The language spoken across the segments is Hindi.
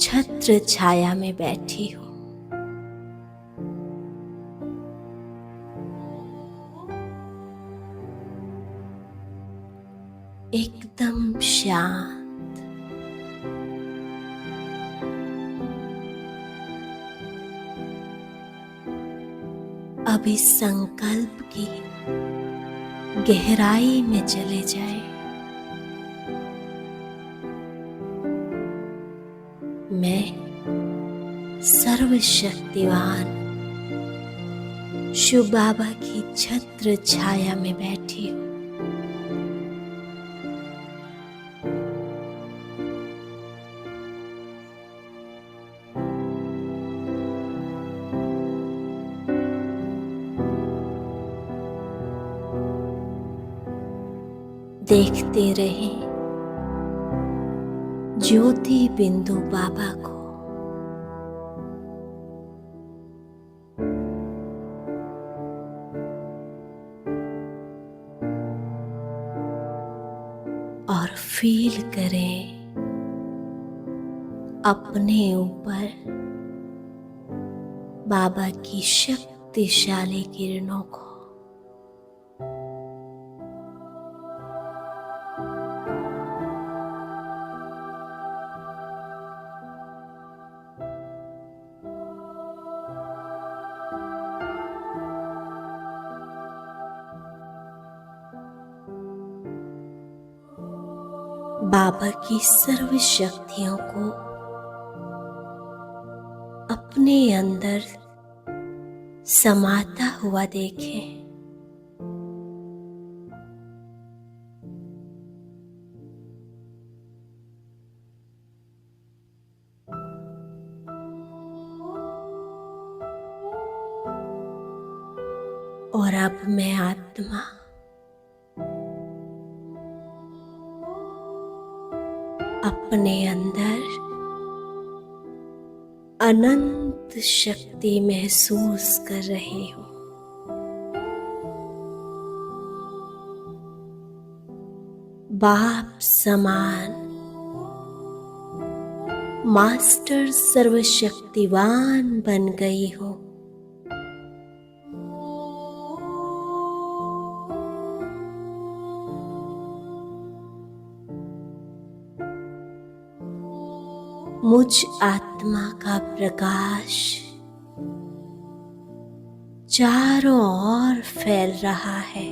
छत्र छाया में बैठी हूँ। एकदम शांत। अब इस संकल्प की गहराई में चले जाए। मैं सर्वशक्तिवान शिव बाबा की छत्र छाया में बैठी हूँ। देखते रहे ज्योति बिंदु बाबा को। और फील करें अपने ऊपर बाबा की शक्तिशाली किरणों को। बाबा की सर्व शक्तियों को अपने अंदर समाता हुआ देखें। और अब मैं आत्मा अपने अंदर अनंत शक्ति महसूस कर रही हूँ। बाप समान मास्टर सर्वशक्तिवान बन गई हूँ। मुझ आत्मा का प्रकाश चारों ओर फैल रहा है।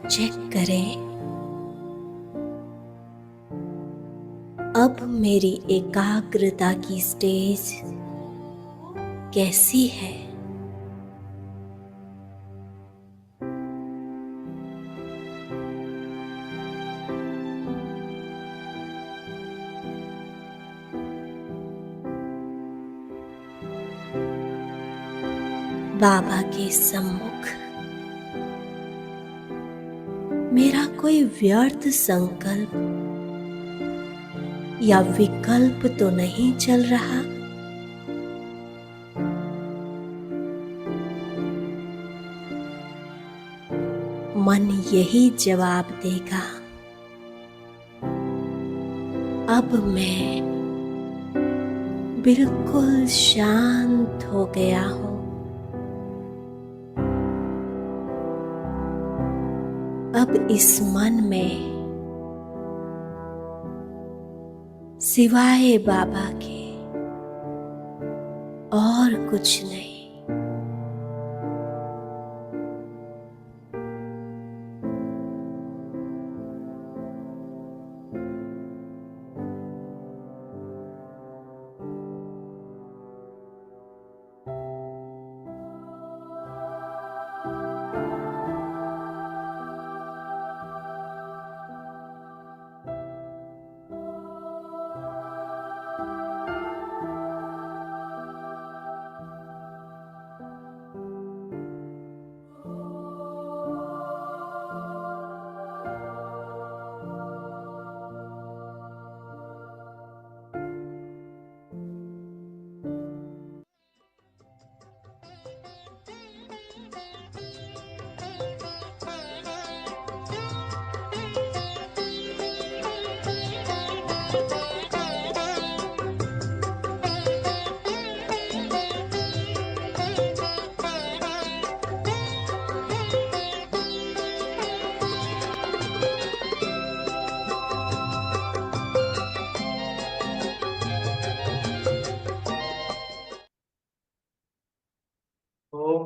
चेक करें अब मेरी एकाग्रता की स्टेज कैसी है। बाबा के सम्मुख मेरा कोई व्यर्थ संकल्प या विकल्प तो नहीं चल रहा। मन यही जवाब देगा, अब मैं बिल्कुल शांत हो गया हूँ। अब इस मन में सिवाय बाबा के और कुछ नहीं।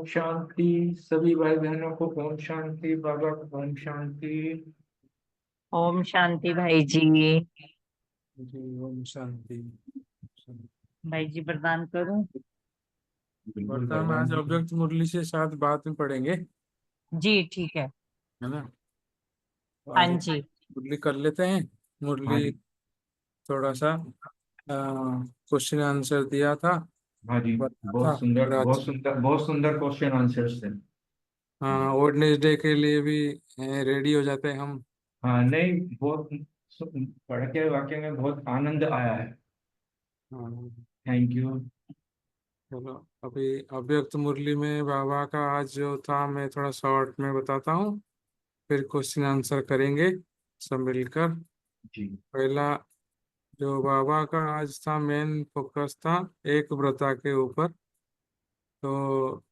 शांति। सभी भाई बहनों को ओम शांति। बाबा को ओम शांति। ओम शांति भाई जी। जी ओम शांति। भाई जी प्रदान करूं। वरदान आज अव्यक्त मुरली से साथ बाद में पढ़ेंगे, जी ठीक है। है ना। तो हाँ आज जी। मुरली कर लेते हैं। हाँ मुरली जी। थोड़ा सा क्वेश्चन आंसर दिया था, हाँ जी। बताया था। बहुत सुंदर, फिर आज बहुत सुंदर, बहुत सुंदर क्वेश्चन आंसर्स थे। हाँ वेडनेसडे के लिए भी रेडी हो जाते हैं हम। हाँ, नहीं, बहुत पढ़ के वाकई में बहुत आनंद आया है। हाँ, थैंक यू। चलो अभी अव्यक्त मुरली में बाबा का आज जो था मैं थोड़ा शॉर्ट में बताता हूँ, फिर क्वेश्चन आंसर करेंगे सब मिलकर। जी। पहला जो बाबा का आज था मेन फोकस था एक व्रता के ऊपर। तो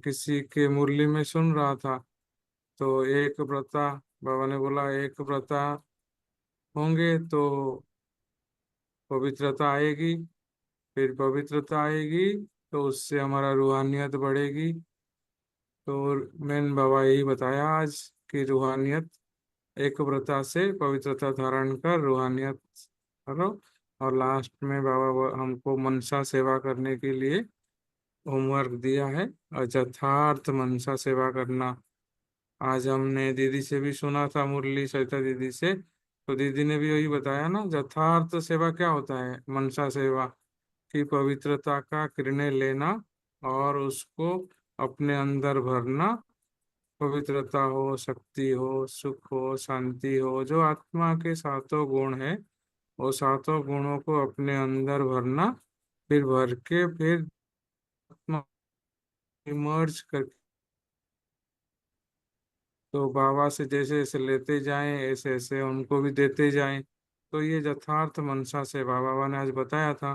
किसी के मुरली में सुन रहा था, तो एक व्रता बाबा ने बोला एक व्रता होंगे तो पवित्रता आएगी, फिर पवित्रता आएगी तो उससे हमारा रूहानियत बढ़ेगी। तो मेन बाबा यही बताया आज कि रूहानियत एक व्रता से पवित्रता धारण कर रूहानियत करो। और लास्ट में बाबा हमको मनसा सेवा करने के लिए होमवर्क दिया है, और यथार्थ मनसा सेवा करना। आज हमने दीदी से भी सुना था, मुरली सरिता दीदी से, तो दीदी ने भी वही बताया ना, यथार्थ सेवा क्या होता है मनसा सेवा, की पवित्रता का निर्णय लेना और उसको अपने अंदर भरना। पवित्रता हो, शक्ति हो, सुख हो, शांति हो, जो आत्मा के सातों गुण है, वो सातों गुणों को अपने अंदर भरना। फिर भर के फिर आत्मा इमर्ज कर, तो बाबा से जैसे जैसे लेते जाएं ऐसे ऐसे उनको भी देते जाएं। तो ये यथार्थ मनसा सेवा बाबा ने आज बताया था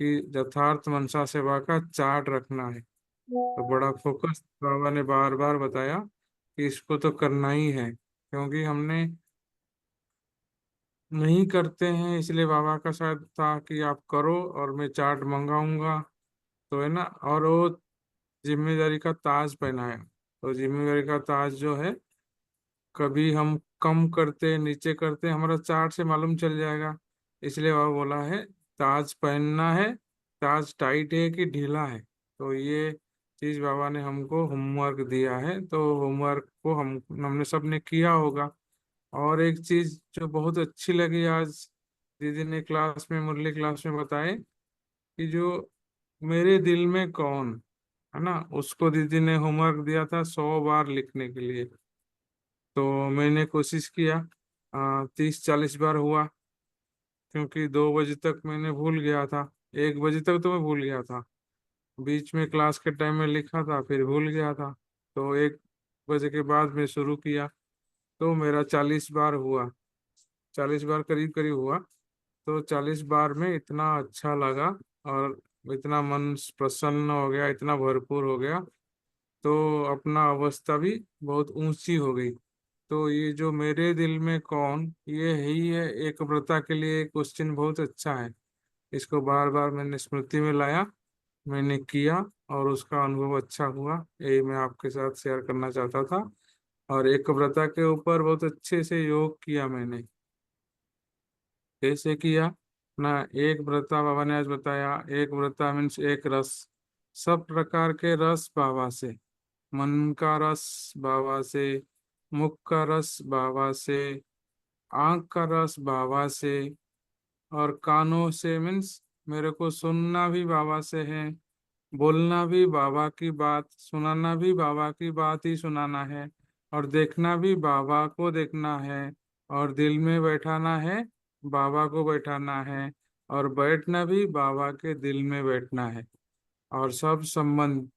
कि यथार्थ मनसा सेवा का चार्ट रखना है। तो बड़ा फोकस बाबा ने बार बार बताया कि इसको तो करना ही है, क्योंकि हमने नहीं करते हैं, इसलिए बाबा का शायद था कि आप करो और मैं चार्ट मंगाऊंगा, तो है ना। और वो जिम्मेदारी का ताज पहनाया। तो जिम्मेदारी का ताज जो है, कभी हम कम करते नीचे करते हमारा चार्ट से मालूम चल जाएगा। इसलिए वह बोला है ताज पहनना है, ताज टाइट है कि ढीला है। तो ये चीज बाबा ने हमको होमवर्क दिया है, तो होमवर्क को हमने सबने किया होगा। और एक चीज जो बहुत अच्छी लगी आज दीदी ने क्लास में, मुरली क्लास में बताए कि जो मेरे दिल में कौन है ना, उसको दीदी ने होमवर्क दिया था 100 बार लिखने के लिए। तो मैंने कोशिश किया, 30-40 बार हुआ, क्योंकि 2 बजे तक मैंने भूल गया था। 1 बजे तक तो मैं भूल गया था, बीच में क्लास के टाइम में लिखा था फिर भूल गया था। तो 1 बजे के बाद मैं शुरू किया, तो मेरा 40 बार हुआ, 40 बार करीब करीब हुआ। तो 40 बार में इतना अच्छा लगा, और इतना मन प्रसन्न हो गया, इतना भरपूर हो गया। तो अपना अवस्था भी बहुत ऊंची हो गई। तो ये जो मेरे दिल में कौन, ये ही है एक व्रता के लिए क्वेश्चन बहुत अच्छा है। इसको बार बार मैंने स्मृति में लाया, मैंने किया, और उसका अनुभव अच्छा हुआ। यही मैं आपके साथ शेयर करना चाहता था। और एक व्रता के ऊपर बहुत अच्छे से योग किया मैंने। कैसे किया ना, एक व्रता बाबा ने आज बताया, एक व्रता मीन्स एक रस, सब प्रकार के रस बाबा से, मन का रस बाबा से, मुख का रस बाबा से, आंख का रस बाबा से, और कानों से मीन्स मेरे को सुनना भी बाबा से है, बोलना भी बाबा की बात, सुनाना भी बाबा की बात ही सुनाना है, और देखना भी बाबा को देखना है, और दिल में बैठाना है बाबा को बैठाना है, और बैठना भी बाबा के दिल में बैठना है। और सब संबंध,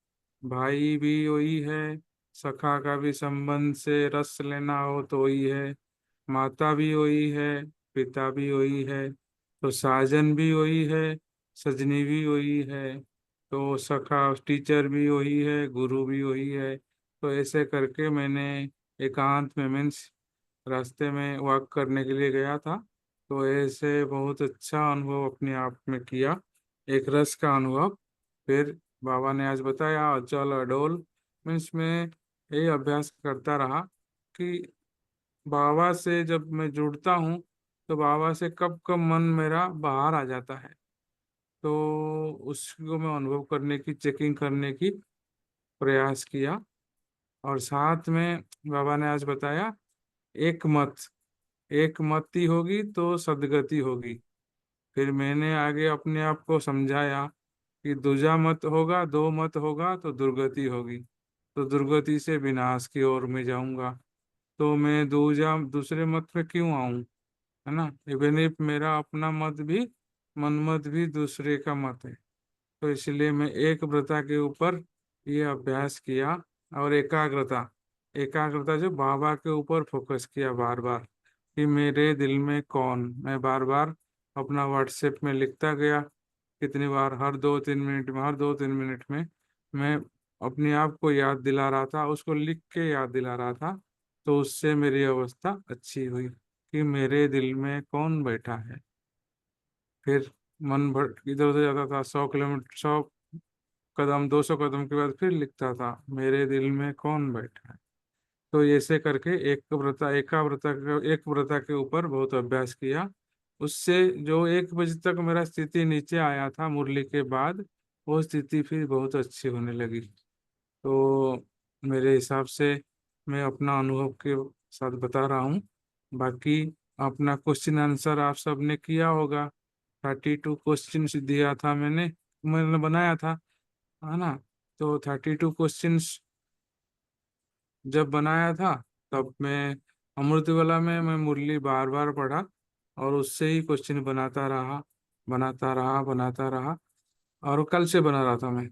भाई भी वही है, सखा का भी संबंध से रस लेना हो तो वही है, माता भी वही है, पिता भी वही है, तो साजन भी वही है, सजनी भी वही है, तो सखा टीचर भी वही है, गुरु भी वही है। तो ऐसे करके मैंने एकांत में मीन्स रास्ते में वॉक करने के लिए गया था। तो ऐसे बहुत अच्छा अनुभव अपने आप में किया, एक रस का अनुभव। फिर बाबा ने आज बताया अचल अडोल मीन्स मैं यही अभ्यास करता रहा कि बाबा से जब मैं जुड़ता हूँ तो बाबा से कब कब मन मेरा बाहर आ जाता है, तो उसको मैं अनुभव करने की चेकिंग करने की प्रयास किया। और साथ में बाबा ने आज बताया एक मत, एक मत ही होगी तो सदगति होगी। फिर मैंने आगे अपने आप को समझाया कि दूजा मत होगा, दो मत होगा तो दुर्गति होगी, तो दुर्गति से विनाश की ओर मैं जाऊंगा, तो मैं दूसरे मत में क्यों आऊं, है ना। इवन इफ मेरा अपना मत भी मन मत भी दूसरे का मत है, तो इसलिए मैं एक व्रता के ऊपर ये अभ्यास किया। और एकाग्रता, एकाग्रता जो बाबा के ऊपर फोकस किया बार बार कि मेरे दिल में कौन, मैं बार बार अपना व्हाट्सएप में लिखता गया। कितनी बार, हर 2-3 मिनट में, हर 2-3 मिनट में मैं अपने आप को याद दिला रहा था, उसको लिख के याद दिला रहा था। तो उससे मेरी अवस्था अच्छी हुई कि मेरे दिल में कौन बैठा है। फिर मन भट इधर उधर जाता था, 100 किलोमीटर, 100 कदम, 200 कदम के बाद फिर लिखता था मेरे दिल में कौन बैठा है। तो ऐसे करके एक व्रता के ऊपर बहुत अभ्यास किया। उससे जो 1 बजे तक मेरा स्थिति नीचे आया था मुरली के बाद, वो स्थिति फिर बहुत अच्छी होने लगी। तो मेरे हिसाब से मैं अपना अनुभव के साथ बता रहा हूँ। बाकी अपना क्वेश्चन आंसर आप सबने किया होगा। 32 क्वेश्चन दिया था मैंने मैंने बनाया था, है ना। तो 32 क्वेश्चंस जब बनाया था तब मैं अमृतवाला में मैं मुरली बार बार पढ़ा और उससे ही क्वेश्चन बनाता रहा, बनाता रहा, बनाता रहा। और कल से बना रहा था मैं।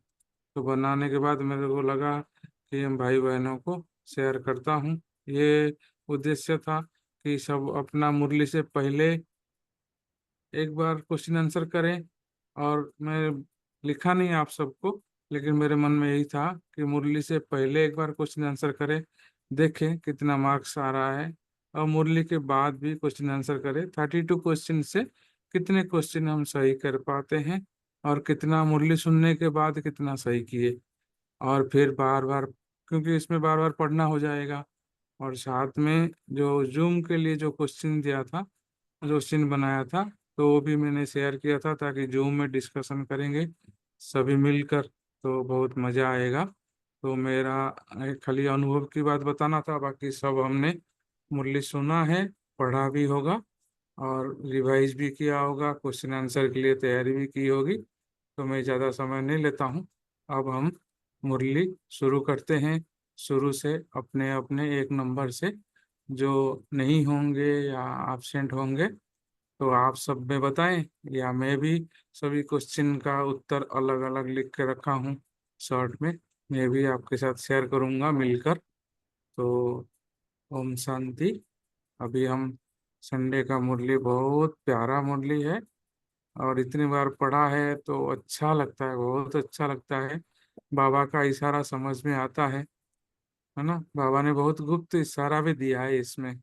तो बनाने के बाद मेरे को लगा कि हम भाई बहनों को शेयर करता हूँ। ये उद्देश्य था कि सब अपना मुरली से पहले एक बार क्वेश्चन आंसर करें। और मैं लिखा नहीं आप सबको, लेकिन मेरे मन में यही था कि मुरली से पहले एक बार क्वेश्चन आंसर करें, देखें कितना मार्क्स आ रहा है। और मुरली के बाद भी क्वेश्चन आंसर करें, 32 क्वेश्चन से कितने क्वेश्चन हम सही कर पाते हैं और कितना मुरली सुनने के बाद कितना सही किए। और फिर बार बार, क्योंकि इसमें बार बार पढ़ना हो जाएगा। और साथ में जो जूम के लिए जो क्वेश्चन दिया था, जो क्वेश्चन बनाया था, तो वो भी मैंने शेयर किया था ताकि जूम में डिस्कशन करेंगे सभी मिलकर, तो बहुत मजा आएगा। तो मेरा खाली अनुभव की बात बताना था, बाकी सब हमने मुरली सुना है, पढ़ा भी होगा और रिवाइज भी किया होगा, क्वेश्चन आंसर के लिए तैयारी भी की होगी। तो मैं ज़्यादा समय नहीं लेता हूँ, अब हम मुरली शुरू करते हैं। शुरू से अपने अपने एक नंबर से, जो नहीं होंगे या एब्सेंट होंगे तो आप सब में बताएं, या मैं भी सभी क्वेश्चन का उत्तर अलग अलग लिख के रखा हूँ शॉर्ट में, मैं भी आपके साथ शेयर करूँगा मिलकर। तो ओम शांति। अभी हम संडे का मुरली, बहुत प्यारा मुरली है और इतनी बार पढ़ा है तो अच्छा लगता है, बहुत अच्छा लगता है। बाबा का इशारा समझ में आता है ना। बाबा ने बहुत गुप्त इशारा भी दिया है इसमें।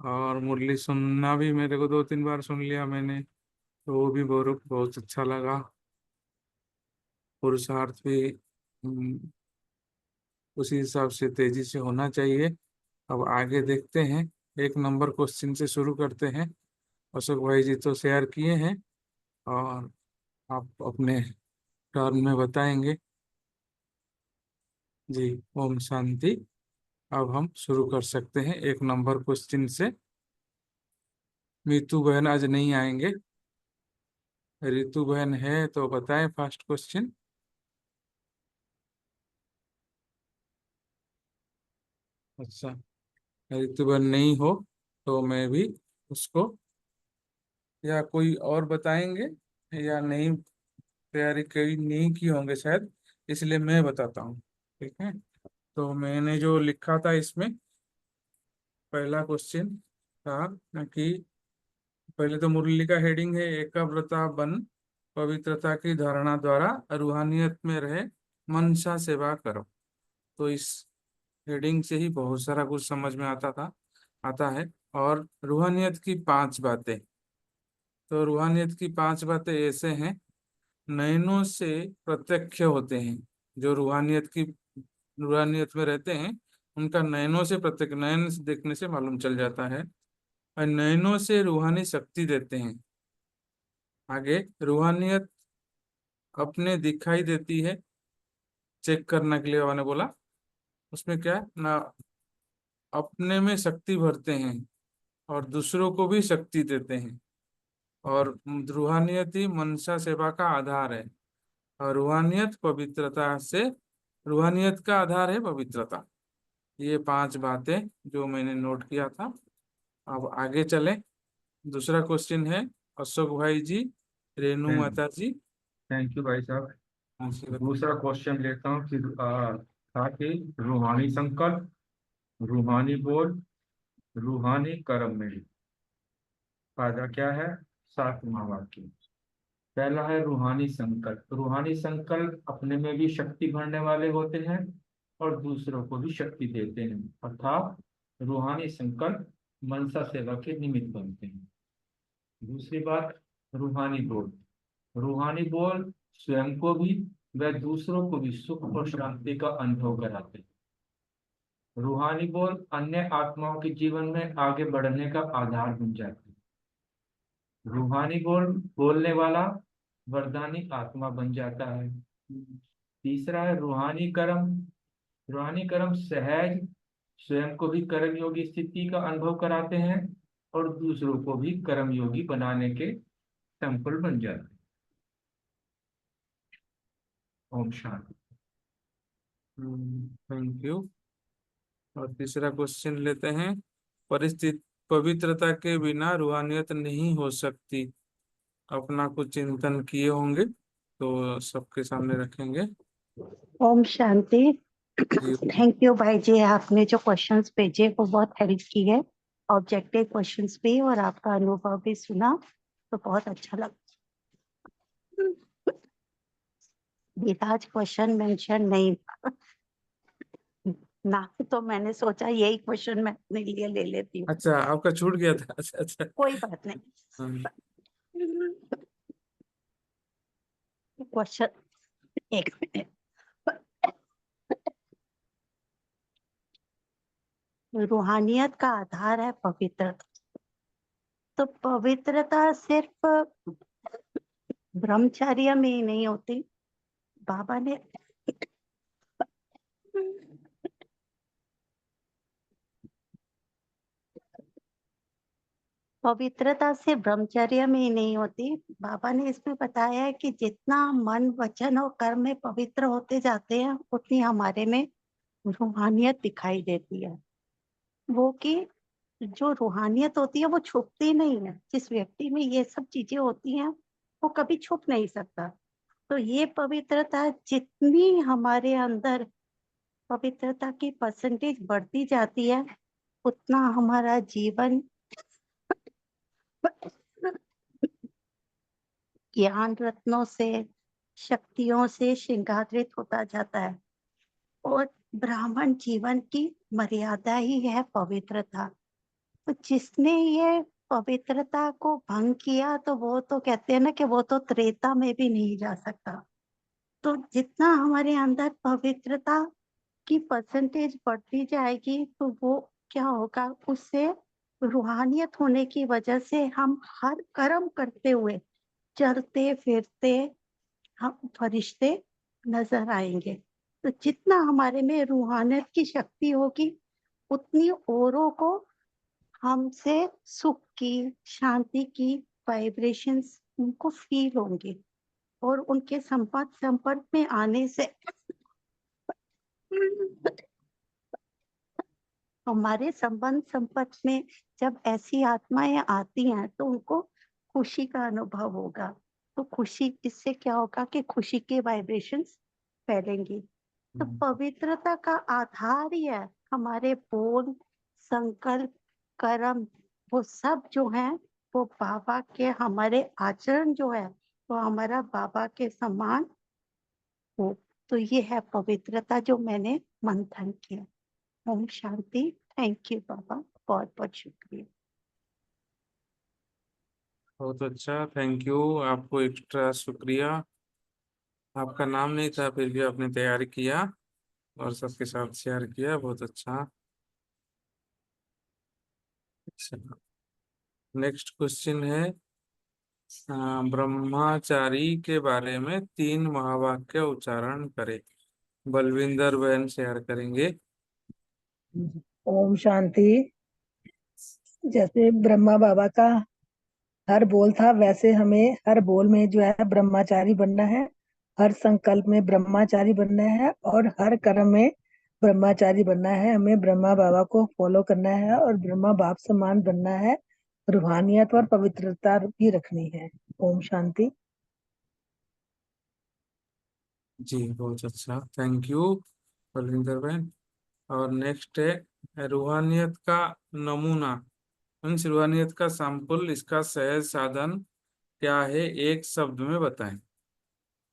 और मुरली सुनना भी मेरे को 2-3 बार सुन लिया मैंने, तो वो भी बहुत बहुत अच्छा लगा। पुरुषार्थ भी उसी हिसाब से तेजी से होना चाहिए। अब आगे देखते हैं, 1 नंबर क्वेश्चन से शुरू करते हैं। अशोक भाई जी तो शेयर किए हैं और आप अपने टर्न में बताएंगे जी। ओम शांति। अब हम शुरू कर सकते हैं 1 नंबर क्वेश्चन से। मीतू बहन आज नहीं आएंगे, रितु बहन है तो बताएं फर्स्ट क्वेश्चन। अच्छा, रितु बहन नहीं हो तो मैं भी उसको, या कोई और बताएंगे, या नहीं, तैयारी कई नहीं की होंगे शायद, इसलिए मैं बताता हूँ। ठीक है, तो मैंने जो लिखा था इसमें, पहला क्वेश्चन था कि पहले तो मुरली का हेडिंग है एकाव्रता बन पवित्रता की धारणा द्वारा रूहानियत में रहे मनसा सेवा करो। तो इस हेडिंग से ही बहुत सारा कुछ समझ में आता है। और रूहानियत की 5 बातें, तो रूहानियत की 5 बातें ऐसे हैं नयनों से प्रत्यक्ष होते हैं। जो रूहानियत में रहते हैं, उनका नयनों से प्रत्यक्ष, नयन से देखने से मालूम चल जाता है। और नयनों से रूहानी शक्ति देते हैं। आगे, रूहानियत अपने दिखाई देती है, चेक करने के लिए बाबा ने बोला। उसमें क्या है ना, अपने में शक्ति भरते हैं और दूसरों को भी शक्ति देते हैं। और रूहानियत ही मनसा सेवा का आधार है। और रूहानियत का आधार है पवित्रता। ये 5 बातें जो मैंने नोट किया था। अब आगे चले। दूसरा क्वेश्चन है अशोक भाई जी, रेणु माता जी। थैंक यू भाई साहब। हाँ जी, दूसरा क्वेश्चन लेता हूँ कि था कि रूहानी संकल्प, रूहानी बोल, रूहानी कर्म में फायदा क्या है। 7वां वाक्य। पहला है रूहानी संकल्प। रूहानी संकल्प अपने में भी शक्ति भरने वाले होते हैं और दूसरों को भी शक्ति देते हैं, अर्थात रूहानी संकल्प मनसा सेवा के निमित्त बनते हैं। दूसरी बात, रूहानी बोल। रूहानी बोल स्वयं को भी व दूसरों को भी सुख और शांति का अनुभव कराते हैं। रूहानी बोल अन्य आत्माओं के जीवन में आगे बढ़ने का आधार बन जाते हैं। रूहानी बोल बोलने वाला वरदानी आत्मा बन जाता है। तीसरा है रूहानी कर्म। रूहानी कर्म सहज स्वयं को भी कर्म योगी स्थिति का अनुभव कराते हैं और दूसरों को भी कर्म योगी बनाने के टेम्पल बन जाते हैं। ओम शांति। Thank you. और तीसरा क्वेश्चन लेते हैं। परिस्थिति पवित्रता के बिना रूहानियत नहीं हो सकती। अपना कुछ चिंतन किए होंगे तो सबके सामने रखेंगे। ओम शांति। जी। थैंक यू भाई जी, आपने जो क्वेश्चंस भेजे वो बहुत हेल्प की है, ऑब्जेक्टिव क्वेश्चंस भी, और आपका अनुभव भी सुना तो बहुत अच्छा लगा। आज क्वेश्चन मेंशन नहीं ना, तो मैंने सोचा यही क्वेश्चन मैं अपने लिए ले लेती हूँ। अच्छा, आपका छूट गया था। अच्छा अच्छा। कोई बात नहीं। हाँ। क्वेश्चन, एक मिनट। रूहानियत का आधार है पवित्रता। तो पवित्रता सिर्फ ब्रह्मचर्य में ही नहीं होती। बाबा ने पवित्रता से ब्रह्मचर्य में ही नहीं होती। बाबा ने इसमें बताया है कि जितना मन, वचन और कर्म में पवित्र होते जाते हैं, उतनी हमारे में रूहानियत दिखाई देती है। वो कि जो रूहानियत होती है वो छुपती नहीं है। जिस व्यक्ति में ये सब चीजें होती हैं वो कभी छुप नहीं सकता। तो ये पवित्रता, जितनी हमारे अंदर पवित्रता की परसेंटेज बढ़ती जाती है, उतना हमारा जीवन ज्ञान रत्नों से, शक्तियों से श्रृंगारित होता जाता है। और ब्राह्मण जीवन की मर्यादा ही है पवित्रता। तो जिसने ये पवित्रता को भंग किया, तो वो तो कहते हैं ना कि वो तो त्रेता में भी नहीं जा सकता। तो जितना हमारे अंदर पवित्रता की परसेंटेज बढ़ती जाएगी, तो वो क्या होगा, उससे रूहानियत होने की वजह से हम हर कर्म करते हुए चलते फिरते हम फरिश्ते नजर आएंगे। तो जितना हमारे में रूहानियत की शक्ति होगी, उतनी औरों को हमसे सुख की, शांति की वाइब्रेशंस उनको फील होंगे। और उनके संपर्क में आने से हमारे संपर्क में जब ऐसी आत्माएं आती हैं, तो उनको खुशी का अनुभव होगा। तो खुशी, इससे क्या होगा कि खुशी के वाइब्रेशंस फैलेंगी। तो पवित्रता का आधार ही है हमारे बोल, संकल्प, कर्म, वो सब जो है वो बाबा के, हमारे आचरण जो है वो हमारा बाबा के समान हो। तो ये है पवित्रता जो मैंने मंथन किया। ओम शांति। थैंक यू बाबा, बहुत बहुत शुक्रिया। बहुत अच्छा, थैंक यू। आपको एक्स्ट्रा शुक्रिया आपका नाम नहीं था, फिर भी आपने तैयारी किया और सबके साथ शेयर किया, बहुत अच्छा। नेक्स्ट क्वेश्चन है, ब्रह्मचारी के बारे में 3 महावाक्य उच्चारण करें। बलविंदर बहन शेयर करेंगे। ओम शांति। जैसे ब्रह्मा बाबा का हर बोल था, वैसे हमें हर बोल में जो है ब्रह्मचारी बनना है, हर संकल्प में ब्रह्मचारी बनना है और हर कर्म में ब्रह्मचारी बनना है। हमें ब्रह्मा बाबा को फॉलो करना है और ब्रह्मा बाप समान बनना है, रूहानियत और पवित्रता भी रखनी है। ओम शांति। जी बहुत अच्छा, थैंक यू बलविंदर बहन। और नेक्स्ट है, रूहानियत का नमूना मीन्स रूहानियत का सैंपल, इसका सहज साधन क्या है, एक शब्द में बताएं।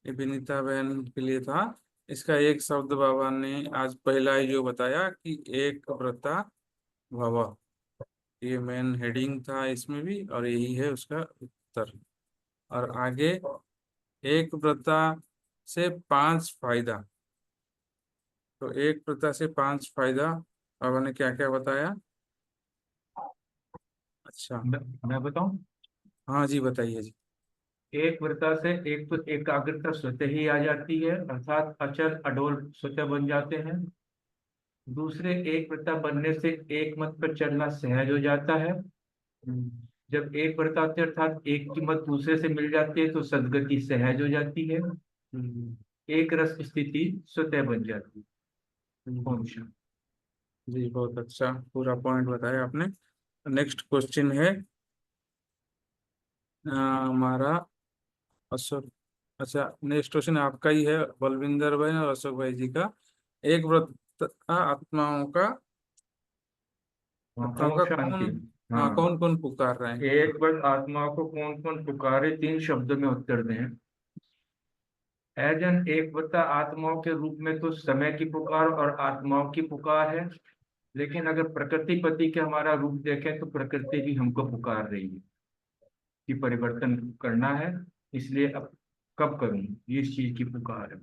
ये विनीता बहन के लिए था। इसका एक शब्द बाबा ने आज पहला ही जो बताया कि एक व्रता भव, ये मेन हेडिंग था इसमें भी, और यही है उसका उत्तर। और आगे, एक व्रता से 5 फायदा। तो एक व्रता से 5 फायदा बाबा ने क्या क्या बताया? अच्छा, मैं बताऊं? हाँ जी बताइए जी। एक व्रता से एक तो एकाग्रता स्वतः ही आ जाती है, अर्थात अचल अडोल स्वतः बन जाते हैं। दूसरे, एक व्रता बनने से एक मत पर चलना सहज हो जाता है। जब एक व्रता से अर्थात एक की मत दूसरे से मिल जाती है तो सदगति सहज हो जाती है। एक रस स्थिति स्वतः बन जाती है। ओम शांति। जी बहुत अच्छा, पूरा पॉइंट बताया आपने। नेक्स्ट क्वेश्चन है, हमारा अशोक, अच्छा नेक्स्ट क्वेश्चन आपका ही है बलविंदर भाई और अशोक भाई जी का। एक व्रत आत्माओं ओम का शांति। कौन, हाँ हाँ, कौन कौन पुकार रहे हैं? एक बार आत्मा को कौन कौन पुकारे, 3 शब्दों में उत्तर दें। एजन एक बता आत्माओं के रूप में तो समय की पुकार और आत्माओं की पुकार है, लेकिन अगर प्रकृति पति के हमारा रूप देखें तो प्रकृति भी हमको पुकार रही है कि परिवर्तन करना है, इसलिए अब कब करूं, ये इस चीज की पुकार है।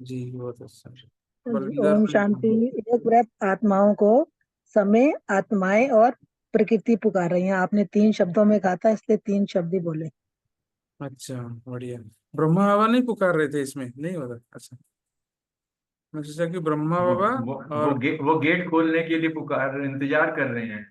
जी बहुत अच्छा। जी, बलविंदर ओम शांति। एक व्रत आत्माओं को समय, आत्माएं और प्रकृति पुकार रही हैं। आपने 3 शब्दों में कहा था, इसलिए 3 शब्द ही बोले। अच्छा बढ़िया। ब्रह्मा बाबा नहीं पुकार रहे थे इसमें, नहीं होता? अच्छा, मैं सोचा कि ब्रह्मा वो बाबा वो और, वो गेट खोलने के लिए पुकार इंतजार कर रहे हैं।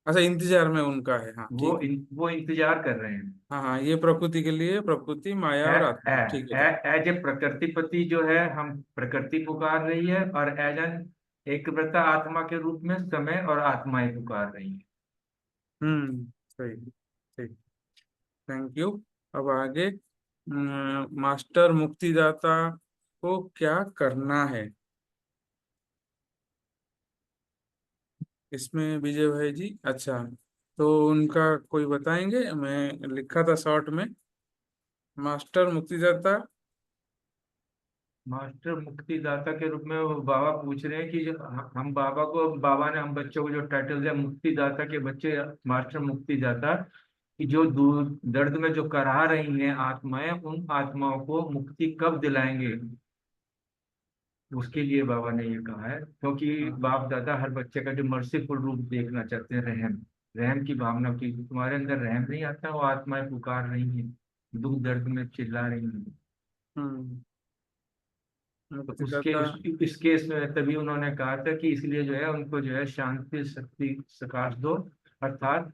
अच्छा इंतजार में उनका है, हाँ ठीक है। वो इंतजार कर रहे हैं। हाँ हाँ, ये प्रकृति के लिए, प्रकृति माया और आत्मा, ठीक है ठीक। एज ए प्रकृतिपति जो है हम प्रकृति पुकार रही है, और एज एन एक व्रता आत्मा के रूप में समय और आत्माएं पुकार रही है। सही, ठीक, थैंक यू। अब आगे, मास्टर मुक्तिदाता को क्या करना है, इसमें विजय भाई जी। अच्छा, तो उनका कोई बताएंगे? मैं लिखा था शॉर्ट में, मास्टर मुक्तिदाता। मास्टर मुक्तिदाता के रूप में वो बाबा पूछ रहे हैं कि जो हम बाबा को, बाबा ने हम बच्चों को जो टाइटल दिया मुक्तिदाता के बच्चे, मास्टर मुक्तिदाता, कि जो दर्द में जो कराह रही हैं आत्माएं, उन आत्माओं को मुक्ति कब दिलाएंगे, उसके लिए बाबा ने ये कहा है। क्योंकि बाप दादा हर बच्चे का जो मर्सीफुल रूप देखना चाहते हैं, रहम रहम की भावना की, तुम्हारे अंदर रहम नहीं आता, वो आत्माएं पुकार रही हैं, दुख दर्द में चिल्ला रही हैं। हम्म तो उसके मुक्तिदाता। इस केस में तभी उन्होंने कहा था कि इसलिए जो है उनको जो है शांति शक्ति सकाश दो, अर्थात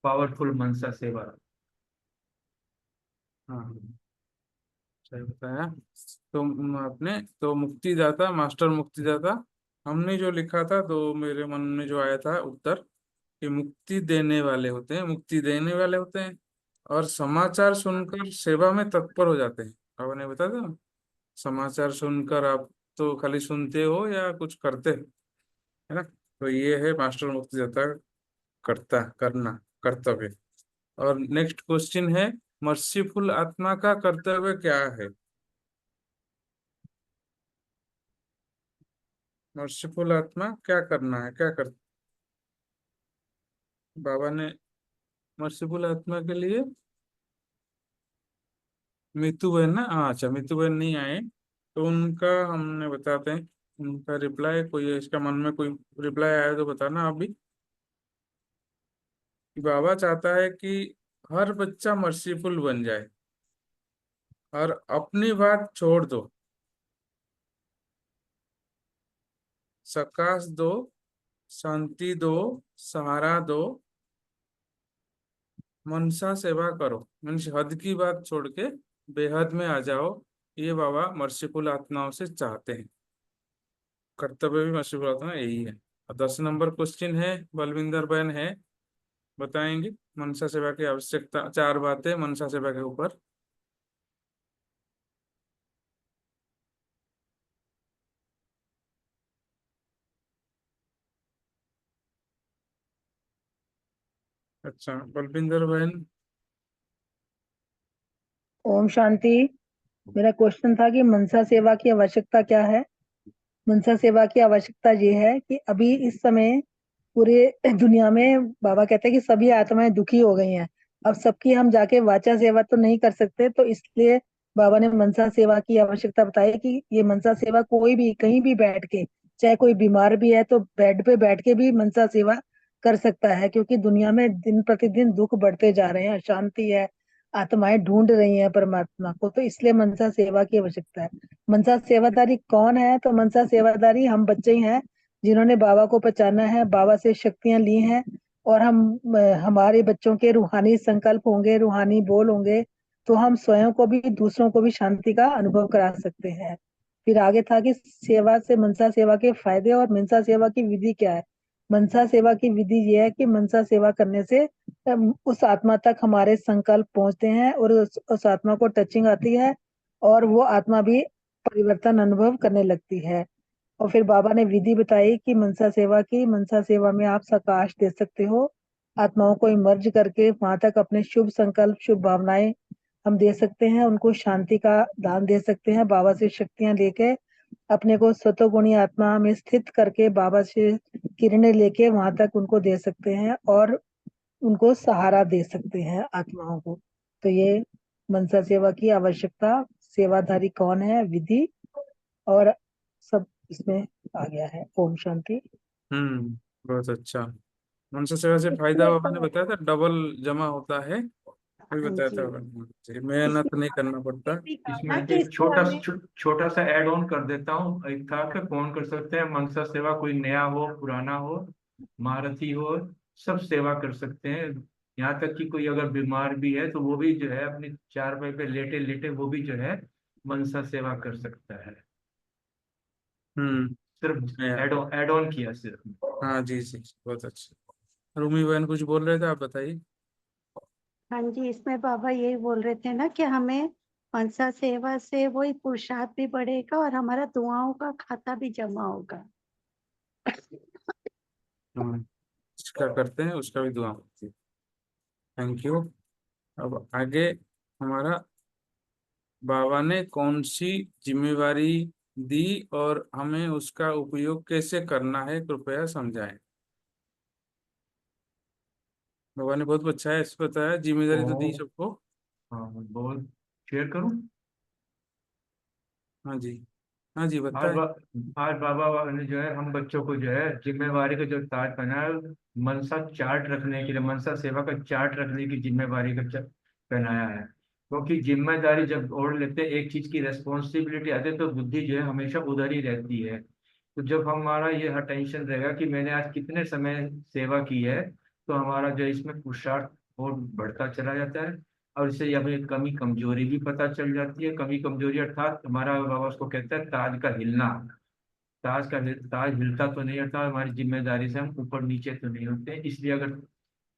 पावरफुल मनसा सेवा। हाँ सही बताया। तो आपने तो मुक्तिदाता, मास्टर मुक्तिदाता, हमने जो लिखा था तो मेरे मन में जो आया था उत्तर, कि मुक्ति देने वाले होते हैं, मुक्ति देने वाले होते हैं, और समाचार सुनकर सेवा में तत्पर हो जाते हैं। आपने बता था, समाचार सुनकर आप तो खाली सुनते हो या कुछ करते हो, है ना? तो ये है मास्टर मुक्तिदाता करता करना, कर्तव्य। और नेक्स्ट क्वेश्चन है, मर्सीफुल आत्मा का कर्तव्य क्या है? मर्सीफुल आत्मा क्या करना है, क्या कर, बाबा ने मर्सीफुल आत्मा के लिए मितू बहन ना, हाँ अच्छा, मितू बहन नहीं आए तो उनका हमने बताते हैं। उनका रिप्लाई कोई, इसका मन में कोई रिप्लाई आया तो बताना आप भी। कि बाबा चाहता है कि हर बच्चा मर्सीफुल बन जाए और अपनी बात छोड़ दो, सकाश दो, शांति दो, सहारा दो, मनसा सेवा करो। मीन्स हद की बात छोड़ के बेहद में आ जाओ, ये बाबा मर्सीफुल आत्माओं से चाहते हैं। कर्तव्य भी मर्सीफुल आत्मा यही है। और 10 नंबर क्वेश्चन है, बलविंदर बहन है, बताएंगे मनसा सेवा की आवश्यकता, 4 बातें मनसा सेवा के ऊपर। अच्छा बलविंदर बहन। ओम शांति। मेरा क्वेश्चन था कि मनसा सेवा की आवश्यकता क्या है। मनसा सेवा की आवश्यकता ये है कि अभी इस समय पूरे दुनिया में बाबा कहते हैं कि सभी आत्माएं दुखी हो गई हैं। अब सबकी हम जाके वाचा सेवा तो नहीं कर सकते, तो इसलिए बाबा ने मनसा सेवा की आवश्यकता बताई कि ये मनसा सेवा कोई भी कहीं भी बैठ के, चाहे कोई बीमार भी है तो बेड पे बैठ के भी मनसा सेवा कर सकता है, क्योंकि दुनिया में दिन प्रतिदिन दुख बढ़ते जा रहे हैं, अशांति है, आत्माएं ढूंढ रही हैं परमात्मा को, तो इसलिए मनसा सेवा की आवश्यकता है। मनसा सेवादारी कौन है? तो मनसा सेवादारी हम बच्चे ही हैं जिन्होंने बाबा को पहचाना है, बाबा से शक्तियां ली हैं। और हमारे बच्चों के रूहानी संकल्प होंगे, रूहानी बोल होंगे, तो हम स्वयं को भी दूसरों को भी शांति का अनुभव करा सकते हैं। फिर आगे था कि सेवा से मनसा सेवा के फायदे और मनसा सेवा की विधि क्या है। मनसा सेवा की विधि ये है कि मनसा सेवा करने से उस आत्मा तक हमारे संकल्प पहुंचते हैं और उस आत्मा को टचिंग आती है और वो आत्मा भी परिवर्तन अनुभव करने लगती है। और फिर बाबा ने विधि बताई कि मनसा सेवा की, मनसा सेवा में आप सकाश दे सकते हो, आत्माओं को इमर्ज करके वहां तक अपने शुभ संकल्प, शुभ भावनाएं हम दे सकते हैं, उनको शांति का दान दे सकते हैं, बाबा से शक्तियां लेके अपने को सतोगुणी आत्मा में स्थित करके बाबा से किरणें लेके वहां तक उनको दे सकते हैं और उनको सहारा दे सकते हैं आत्माओं को। तो ये मनसा सेवा की आवश्यकता, सेवाधारी कौन है, विधि और सब इसमें आ गया है। ओम शांति। बहुत अच्छा। मनसा सेवा से फायदा इसमें मैंने तो बताया था, डबल जमा होता है, वही हाँ बताया था। जी, मेहनत इसमें नहीं करना पड़ता। ये भी कहा इसमें ना कि एक इसमें हमें छोटा सा ऐड ऑन कर देता हूँ। एक था कि कौन कर सकते हैं मनसा सेवा, कोई नया हो पुराना हो महारथी हो, सब सेवा कर सकते हैं। यहाँ तक कि कोई अगर बीमार भी है तो वो भी जो है अपने चारपाई पे लेटे लेटे वो भी जो है मनसा सेवा कर सकता है। हम्म। सिर्फ या, ऐड ऑन किया सिर्फ। हाँ जी जी, बहुत अच्छा। रूमी बहन कुछ बोल रहे थे, आप बताइए। हाँ जी, इसमें बाबा यही बोल रहे थे ना कि हमें मनसा सेवा से वही पुरुषार्थ भी बढ़ेगा और हमारा दुआओं का खाता भी जमा होगा। हाँ, इसका करते हैं, उसका भी दुआ होती है। Thank you. अब आगे हमारा बाबा ने कौन सी जिम्मेवारी दी और हमें उसका उपयोग कैसे करना है, कृपया समझाएं। बाबा ने बहुत अच्छा है इस बताया, जिम्मेदारी तो दी ओ, सबको। हाँ बोल, शेयर करूँ। हाँ जी, हाँ जी आज बताए। बा, आज बाबा ने जो है हम बच्चों को जो है जिम्मेवारी का जो ताज पहनाया है, मनसा चार्ट रखने के लिए, मनसा सेवा का चार्ट रखने की जिम्मेवारी का पहनाया है। क्योंकि जिम्मेदारी जब ओढ़ लेते हैं, एक चीज की रेस्पॉन्सिबिलिटी आती है, तो बुद्धि जो है हमेशा उधर ही रहती है। तो जब हमारा ये टेंशन रहेगा कि मैंने आज कितने समय सेवा की है, तो हमारा जो इसमें पुरुषार्थ और बढ़ता चला जाता है। और इससे ये हमें कमी कमजोरी भी पता चल जाती है। कमी कमजोरी अर्थात हमारा बाबा उसको कहता है ताज का हिलना। ताज हिलता तो नहीं, अर्थात हमारी जिम्मेदारी से हम ऊपर नीचे तो नहीं होते। इसलिए अगर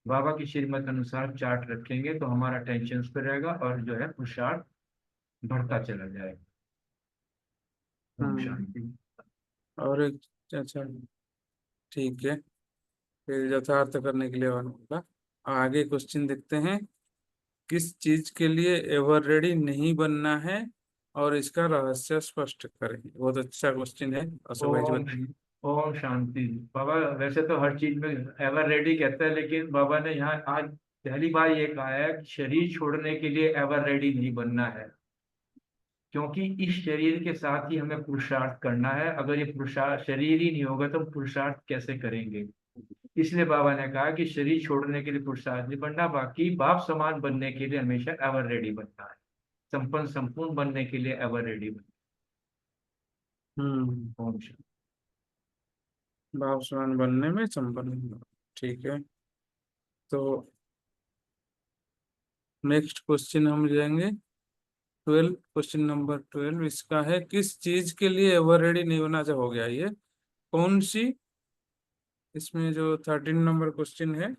बाबा की श्रीमत अनुसार चार्ट रखेंगे तो हमारा टेंशन उस पर रहेगा और जो है पुरुषार्थ बढ़ता चला जाएगा। ओम हम्म। शांति। और एक, अच्छा ठीक है, फिर यथार्थ करने के लिए बाबा ने बोला। आगे क्वेश्चन देखते हैं। किस चीज के लिए एवर रेडी नहीं बनना है और इसका रहस्य स्पष्ट करें। बहुत अच्छा क्वेश्चन है, अशोक भाई जी ओम बताइए। ओम शांति। बाबा वैसे तो हर चीज में एवर रेडी कहते हैं, लेकिन बाबा ने यहाँ आज पहली बार ये कहा है कि शरीर छोड़ने के लिए एवर रेडी नहीं बनना है। क्योंकि इस शरीर के साथ ही हमें पुरुषार्थ करना है। अगर ये पुरुषार्थ शरीर ही नहीं होगा तो हम पुरुषार्थ कैसे करेंगे। इसलिए बाबा ने कहा कि शरीर छोड़ने के लिए पुरुषार्थ नहीं बनना, बाकी बाप समान बनने के लिए हमेशा एवर रेडी बनना है, संपूर्ण बनने के लिए एवर रेडी बनना। ओम शांति। भाव समान बनने में संपन्न होना। ठीक है, तो नेक्स्ट क्वेश्चन हम जाएंगे 12, क्वेश्चन नंबर 12 इसका है, किस चीज के लिए एवर रेडी नहीं होना चाहिए। हो गया ये। कौन सी, इसमें जो 13 नंबर क्वेश्चन है,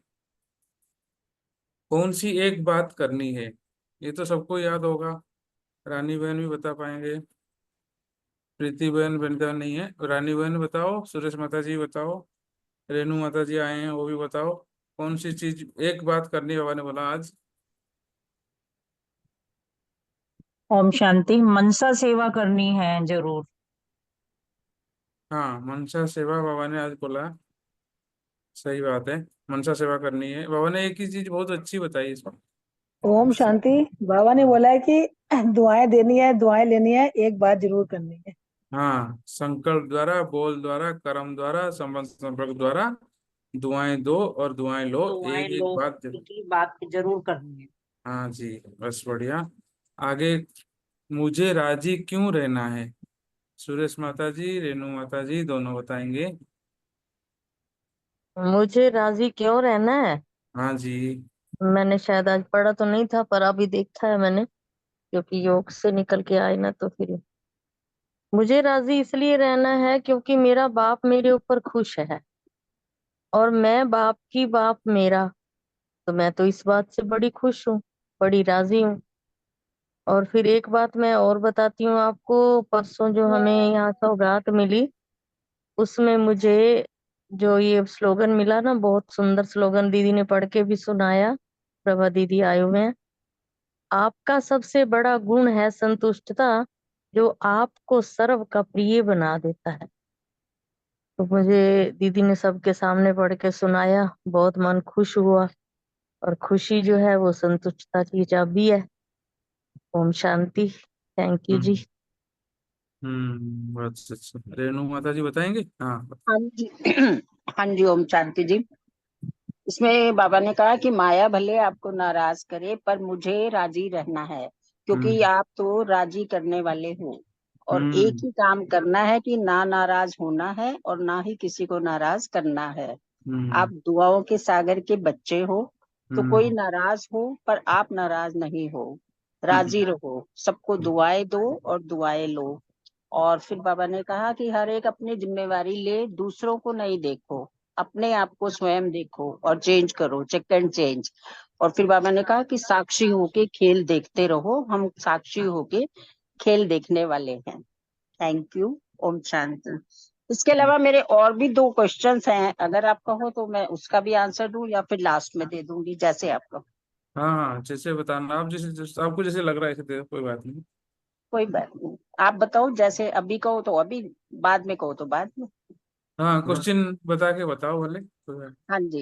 कौन सी एक बात करनी है। ये तो सबको याद होगा, रानी बहन भी बता पाएंगे, प्रीति बहन बनता नहीं है, रानी बहन बताओ, सुरेश माता जी बताओ, रेणु माता जी आए हैं वो भी बताओ। कौन सी चीज एक बात करनी, बाबा ने बोला आज। ओम शांति। मनसा सेवा करनी है जरूर। हाँ, मनसा सेवा बाबा ने आज बोला, सही बात है, मनसा सेवा करनी है। बाबा ने एक ही चीज बहुत अच्छी बताई इसमें। ओम शांति। बाबा ने बोला है कि दुआएं देनी है, दुआएं लेनी है, एक बात जरूर करनी है। हाँ, संकल्प द्वारा, बोल द्वारा, कर्म द्वारा, संबंध संपर्क द्वारा दुआएं दो और दुआएं लो, दुआएं एक लो, एक बात की बात जरूर करनी है। हाँ जी, बस बढ़िया। आगे, मुझे राजी क्यों रहना है। सुरेश माता जी, रेणु माता जी दोनों बताएंगे। मुझे राजी क्यों रहना है। हाँ जी। मैंने शायद आज पढ़ा तो नहीं था पर अभी देखा है मैंने, क्योंकि योग से निकल के आए ना, तो फिर मुझे राजी इसलिए रहना है क्योंकि मेरा बाप मेरे ऊपर खुश है और मैं बाप की बाप मेरा, तो मैं तो इस बात से बड़ी खुश हूँ, बड़ी राजी हूँ। और फिर एक बात मैं और बताती हूँ आपको, परसों जो हमें यहाँ सौगात मिली उसमें मुझे जो ये स्लोगन मिला ना, बहुत सुंदर स्लोगन दीदी ने पढ़ के भी सुनाया, प्रभा दीदी आए हुए हैं। आपका सबसे बड़ा गुण है संतुष्टता, जो आपको सर्व का प्रिय बना देता है। तो मुझे दीदी ने सबके सामने पढ़ के सुनाया, बहुत मन खुश हुआ, और खुशी जो है वो संतुष्टता की चाबी है। ओम शांति। थैंक यू जी। बहुत अच्छा। रेणु माता जी बताएंगे। हाँ। हाँ जी। हाँ जी, ओम शांति जी। इसमें बाबा ने कहा कि माया भले आपको नाराज करे पर मुझे राजी रहना है, क्योंकि हम्म। आप तो राजी करने वाले हो। और एक हम्म। ही काम करना है कि ना नाराज होना है और ना ही किसी को नाराज करना है। हम्म। आप दुआओं के सागर के बच्चे हो, तो कोई हम्म। नाराज हो पर आप नाराज नहीं हो, हम्म। राजी रहो, सबको दुआएं दो और दुआएं लो। और फिर बाबा ने कहा कि हर एक अपनी जिम्मेवारी ले, दूसरों को नहीं देखो, अपने आप को स्वयं देखो और चेंज करो, चेक एंड चेंज। और फिर बाबा ने कहा कि साक्षी होके खेल देखते रहो, हम साक्षी होके खेल देखने वाले हैं। Thank you. ओम शांति। इसके अलावा मेरे और भी 2 क्वेश्चंस हैं, अगर आप कहो तो मैं उसका भी आंसर दूं या फिर लास्ट में दे दूंगी, जैसे आप कहो। हाँ हाँ, जैसे बताना आप, आपको जैसे लग रहा है ऐसे दे दो, कोई बात नहीं। कोई बात नहीं, आप बताओ, जैसे अभी कहो तो अभी, बाद में कहो तो बाद में। हाँ, क्वेश्चन बता के बताओ भले, कोई बात। हाँ जी।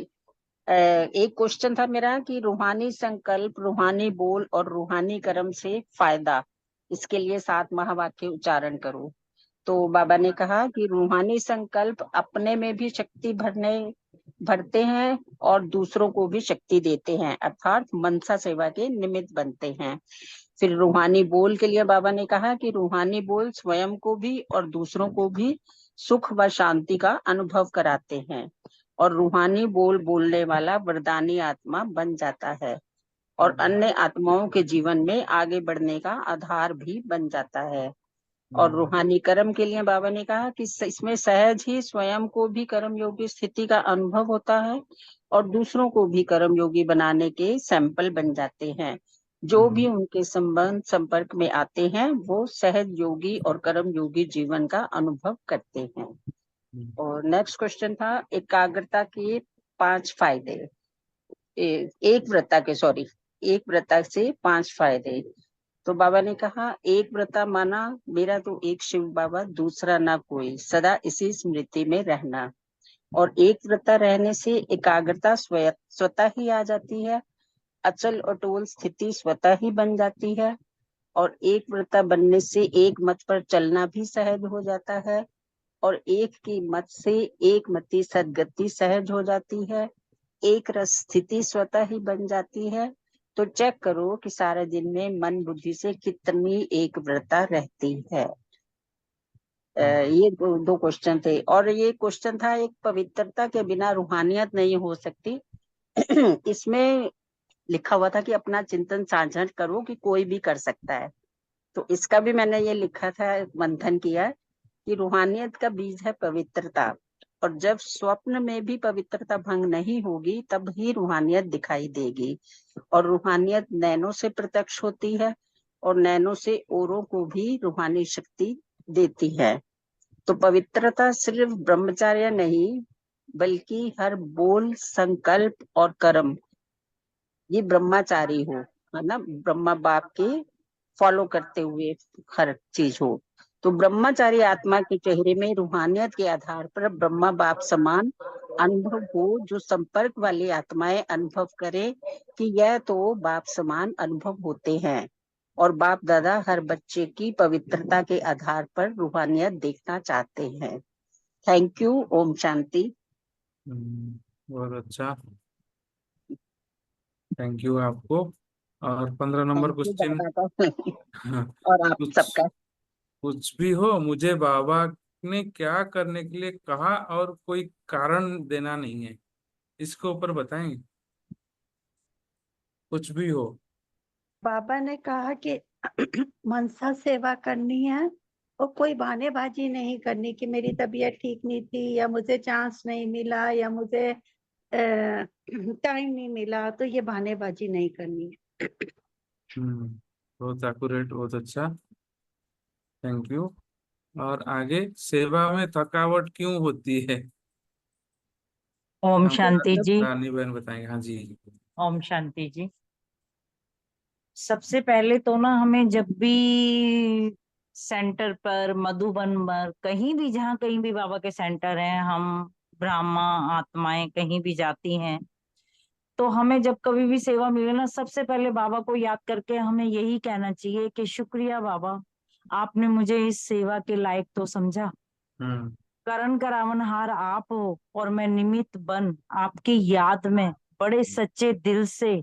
एक क्वेश्चन था मेरा कि रूहानी संकल्प, रूहानी बोल और रूहानी कर्म से फायदा, इसके लिए 7 महावाक्य उच्चारण करो। तो बाबा ने कहा कि रूहानी संकल्प अपने में भी शक्ति भरते हैं और दूसरों को भी शक्ति देते हैं, अर्थात मनसा सेवा के निमित्त बनते हैं। फिर रूहानी बोल के लिए बाबा ने कहा कि रूहानी बोल स्वयं को भी और दूसरों को भी सुख व शांति का अनुभव कराते हैं, और रूहानी बोल बोलने वाला वरदानी आत्मा बन जाता है और अन्य आत्माओं के जीवन में आगे बढ़ने का आधार भी बन जाता है। और रूहानी कर्म के लिए बाबा ने कहा कि इसमें सहज ही स्वयं को भी कर्म योगी स्थिति का अनुभव होता है और दूसरों को भी कर्म योगी बनाने के सैंपल बन जाते हैं। जो भी उनके संबंध संपर्क में आते हैं वो सहज योगी और कर्म योगी जीवन का अनुभव करते हैं। और नेक्स्ट क्वेश्चन था एकाग्रता के 5 फायदे, एक व्रता के, सॉरी, एक व्रता से 5 फायदे। तो बाबा ने कहा एक व्रता माना मेरा तो एक शिव बाबा, दूसरा ना कोई, सदा इसी स्मृति में रहना। और एक व्रता रहने से एकाग्रता स्वतः ही आ जाती है, अचल अटोल स्थिति स्वतः ही बन जाती है, और एक व्रता बनने से एक मत पर चलना भी सहज हो जाता है, और एक की मत से एक मति सदगति सहज हो जाती है, एक रस स्थिति स्वतः ही बन जाती है। तो चेक करो कि सारे दिन में मन बुद्धि से कितनी एक व्रता रहती है। ये दो क्वेश्चन थे, और ये क्वेश्चन था एक पवित्रता के बिना रूहानियत नहीं हो सकती। इसमें लिखा हुआ था कि अपना चिंतन साझा करो कि कोई भी कर सकता है, तो इसका भी मैंने ये लिखा था, मंथन किया कि रूहानियत का बीज है पवित्रता, और जब स्वप्न में भी पवित्रता भंग नहीं होगी तब ही रूहानियत दिखाई देगी। और रूहानियत नैनों से प्रत्यक्ष होती है, और नैनों से औरों को भी रूहानी शक्ति देती है। तो पवित्रता सिर्फ ब्रह्मचर्य नहीं, बल्कि हर बोल, संकल्प और कर्म, ये ब्रह्मचारी हो, है ना, ब्रह्मा बाप के फॉलो करते हुए हर चीज हो। तो ब्रह्मचारी आत्मा के चेहरे में रूहानियत के आधार पर ब्रह्मा बाप समान अनुभव हो, जो संपर्क वाली आत्माएं अनुभव करे कि यह तो बाप समान अनुभव होते हैं, और बाप दादा हर बच्चे की पवित्रता के आधार पर रूहानियत देखना चाहते हैं। Thank you. ओम शांति। बहुत अच्छा, थैंक यू आपको। और 15 नंबर थैंक यू क्वेश्चन। दादा का और आप कुछ सबका। कुछ भी हो, मुझे बाबा ने क्या करने के लिए कहा और कोई कारण देना नहीं है, इसके ऊपर बताएंगे। कुछ भी हो। बाबा ने कहा कि मनसा सेवा करनी है और कोई बहानेबाजी नहीं करनी कि मेरी तबीयत ठीक नहीं थी, या मुझे चांस नहीं मिला, या मुझे टाइम नहीं मिला, तो ये बहानेबाजी नहीं करनी है। बहुत एक्यूरेट, बहुत अच्छा, थैंक यू। और आगे, सेवा में थकावट क्यों होती है? ओम हमको शांति जी। रानी बहन बताएंगे। हाँ जी। ओम शांति जी। सबसे पहले तो ना हमें जब भी सेंटर पर, मधुबन पर, कहीं भी, जहाँ कहीं भी बाबा के सेंटर हैं, हम ब्रह्मा आत्माएं कहीं भी जाती हैं, तो हमें जब कभी भी सेवा मिले ना, सबसे पहले बाबा को याद करके हमें यही कहना चाहिए कि शुक्रिया बाबा, आपने मुझे इस सेवा के लायक तो समझा। हम्म करण करावनहार आप हो, और मैं निमित्त बन आपकी याद में बड़े सच्चे दिल से,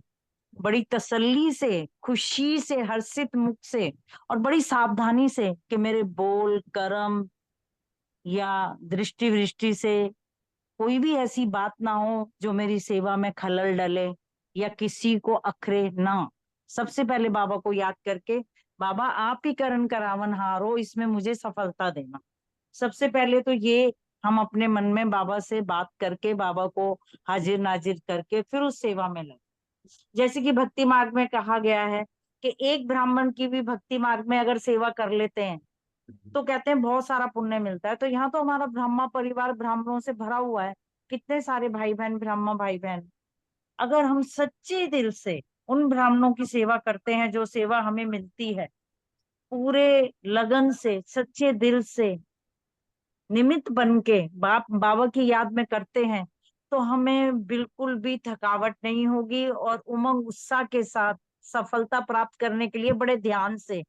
बड़ी तसल्ली से, खुशी से, हर्षित मुख से, और बड़ी सावधानी से कि मेरे बोल, कर्म या दृष्टि वृष्टि से कोई भी ऐसी बात ना हो जो मेरी सेवा में खलल डले या किसी को अखरे ना। सबसे पहले बाबा को याद करके, बाबा आप ही करण करावनहार हो, इसमें मुझे सफलता देना। सबसे पहले तो ये हम अपने मन में बाबा से बात करके, बाबा को हाजिर नाजिर करके फिर उस सेवा में लगे। जैसे कि भक्ति मार्ग में कहा गया है कि एक ब्राह्मण की भी भक्ति मार्ग में अगर सेवा कर लेते हैं तो कहते हैं बहुत सारा पुण्य मिलता है। तो यहाँ तो हमारा ब्राह्मण परिवार ब्राह्मणों से भरा हुआ है, कितने सारे भाई बहन, ब्राह्मण भाई बहन। अगर हम सच्चे दिल से उन ब्राह्मणों की सेवा करते हैं, जो सेवा हमें मिलती है, पूरे लगन से, सच्चे दिल से, निमित्त बन के बाबा की याद में करते हैं, तो हमें बिल्कुल भी थकावट नहीं होगी, और उमंग उत्साह के साथ सफलता प्राप्त करने के लिए बड़े ध्यान से,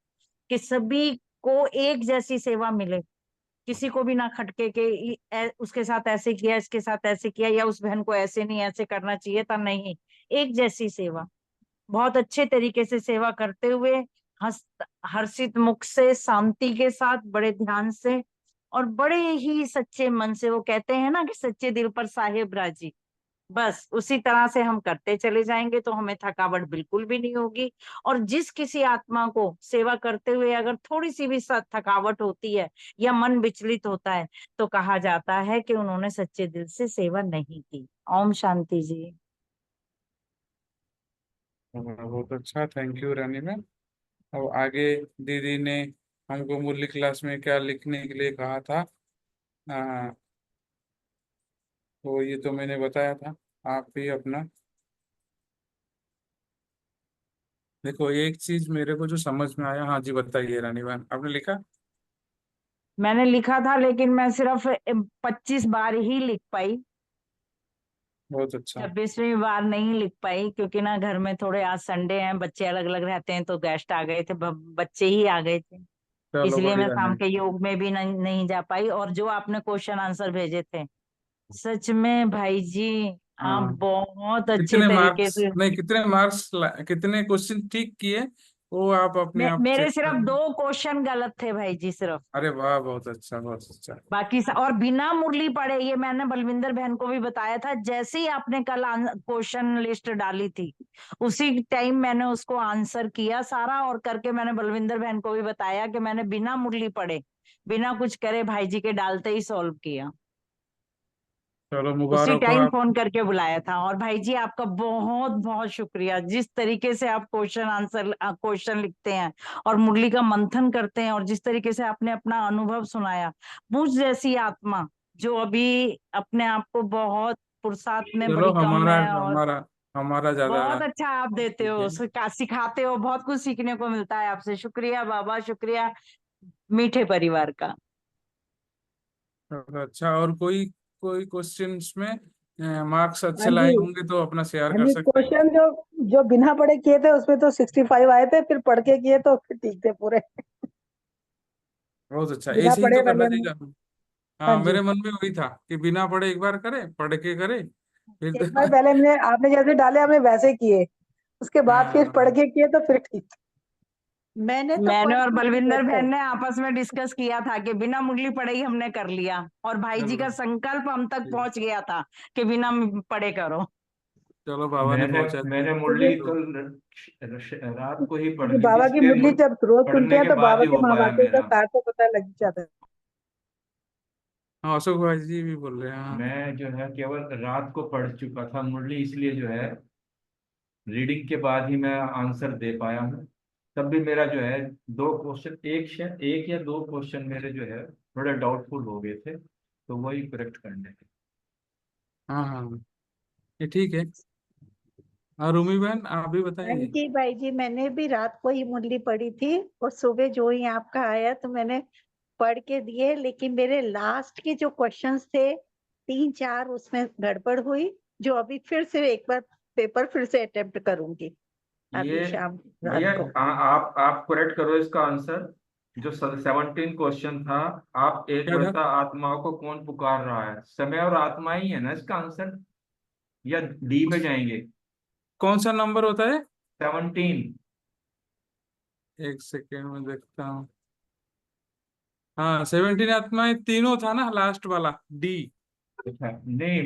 कि सभी को एक जैसी सेवा मिले, किसी को भी ना खटके के उसके साथ ऐसे किया, इसके साथ ऐसे किया, या उस बहन को ऐसे नहीं, ऐसे करना चाहिए था, नहीं, एक जैसी सेवा, बहुत अच्छे तरीके से सेवा करते हुए, हंस हर्षित मुख से, शांति के साथ, बड़े ध्यान से, और बड़े ही सच्चे मन से। वो कहते हैं ना कि सच्चे दिल पर साहेब राजी, बस उसी तरह से हम करते चले जाएंगे तो हमें थकावट बिल्कुल भी नहीं होगी। और जिस किसी आत्मा को सेवा करते हुए अगर थोड़ी सी भी थकावट होती है या मन विचलित होता है, तो कहा जाता है कि उन्होंने सच्चे दिल से सेवा नहीं की। ओम शांति जी। बहुत अच्छा, थैंक यू रानी मैम। अब आगे दीदी ने हमको मुरली क्लास में क्या लिखने के लिए कहा था, तो ये तो मैंने बताया था, आप भी अपना देखो। एक चीज मेरे को जो समझ में आया, हाँ जी बताइए रानी मैम, आपने लिखा? मैंने लिखा था, लेकिन मैं सिर्फ 25 बार ही लिख पाई। बहुत अच्छा। 26वीं बार नहीं लिख पाई क्योंकि ना घर में थोड़े आज संडे हैं, बच्चे अलग अलग रहते हैं तो गेस्ट आ गए थे, बच्चे ही आ गए थे, चलो इसलिए मैं बढ़िया है। शाम के योग में भी नहीं जा पाई। और जो आपने क्वेश्चन आंसर भेजे थे, सच में भाई जी आप हाँ, बहुत अच्छे कितने तरीके मार्क्स, से। नहीं कितने मार्क्स, कितने क्वेश्चन ठीक किए, वो आप अपने आप मेरे चेक सिर्फ कर। 2 क्वेश्चन गलत थे भाई जी, सिर्फ। अरे वाह, बहुत अच्छा, बहुत अच्छा। बाकी और बिना मुरली पढ़े, ये मैंने बलविंदर बहन को भी बताया था, जैसे ही आपने कल क्वेश्चन लिस्ट डाली थी उसी टाइम मैंने उसको आंसर किया सारा, और करके मैंने बलविंदर बहन को भी बताया कि मैंने बिना मुरली पढ़े, बिना कुछ करे भाई जी के डालते ही सॉल्व किया। चलो उसी मुबारक हो टाइम आप। फोन करके बुलाया था। और भाई जी आपका बहुत बहुत शुक्रिया, जिस तरीके से आप क्वेश्चन लिखते हैं और मुरली का मंथन करते हैं, और जिस तरीके से आपने अपना अनुभव सुनाया, मुझ जैसी आत्मा जो अभी अपने आप को बहुत पुरुषार्थ में चलो बड़ी कम हमारा है, और हमारा हमारा ज्यादा बहुत अच्छा आप देते ठीक हो, है। सिखाते हो, बहुत कुछ सीखने को मिलता है आपसे। शुक्रिया बाबा, शुक्रिया मीठे परिवार का। चलो अच्छा, और कोई कोई क्वेश्चंस में मार्क्स अच्छे हाँ जी। लाए होंगे तो अपना शेयर हाँ कर जी, सकते हैं। क्वेश्चन जो जो बिना पढ़े किए थे उसमें तो 65 आए थे, फिर पढ़ के किए तो फिर ठीक थे पूरे। बहुत अच्छा, बिना ऐसे ही पढ़े तो करना वाले में। चाहिए। हाँ हाँ, जी। मेरे मन में वही था कि बिना पढ़े एक बार करे, पढ़ के करे, फिर एक बार पहले हमने आपने जैसे डाले हमने वैसे किए, उसके बाद फिर पढ़ हाँ। के किए तो फिर ठीक। मैंने तो मैंने पढ़ और के किए बलविंदर थे। बहन ने आपस में डिस्कस किया था कि बिना मुरली पढ़े ही हमने कर लिया, और भाई जी चलो का संकल्प हम तक ठीक। पहुंच गया था कि बिना पढ़े करो। चलो बाबा ने मैंने पहुंचा दिया। मैंने मुरली तो कल रात को ही पढ़ क्योंकि ली थी, बाबा की इसलिए मुरली जब रोज सुनते पढ़ने हैं के तो बाद बाबा ही के हो पाया महावाक्य का मेरा। सार तो पता लग ही जाता है। हाँ, अशोक भाई जी भी बोल रहे हैं, हाँ। मैं जो है केवल रात को पढ़ चुका था मुरली, इसलिए जो है रीडिंग के बाद ही मैं आंसर दे पाया हूँ। तब भी मेरा जो है 2 क्वेश्चन, एक या 2 क्वेश्चन मेरे जो है थोड़े डाउटफुल हो गए थे, तो वही करेक्ट करने थे। हाँ हाँ, ये ठीक है। हाँ रूमी बहन, आप भी हाँ बताइए। जी भाई जी, मैंने भी रात को ही मुरली पढ़ी थी और सुबह जो ही आपका आया तो मैंने पढ़ के दिए, लेकिन मेरे लास्ट के जो क्वेश्चंस थे 3-4 उसमें गड़बड़ हुई, जो अभी फिर से एक बार पेपर फिर से अटेम्प्ट करूंगी अभी ये शाम रात भैया को। आप करेक्ट करो इसका आंसर। जो 17 क्वेश्चन था, आप एक क्या था? व्रता आत्माओं को कौन पुकार रहा है, समय और आत्मा ही है ना इसका आंसर, या डी में जाएंगे? कौन सा नंबर होता है? 17। एक सेकेंड में देखता हूँ। हाँ, 17 आत्माएं तीनों था ना, लास्ट वाला डी। अच्छा नहीं,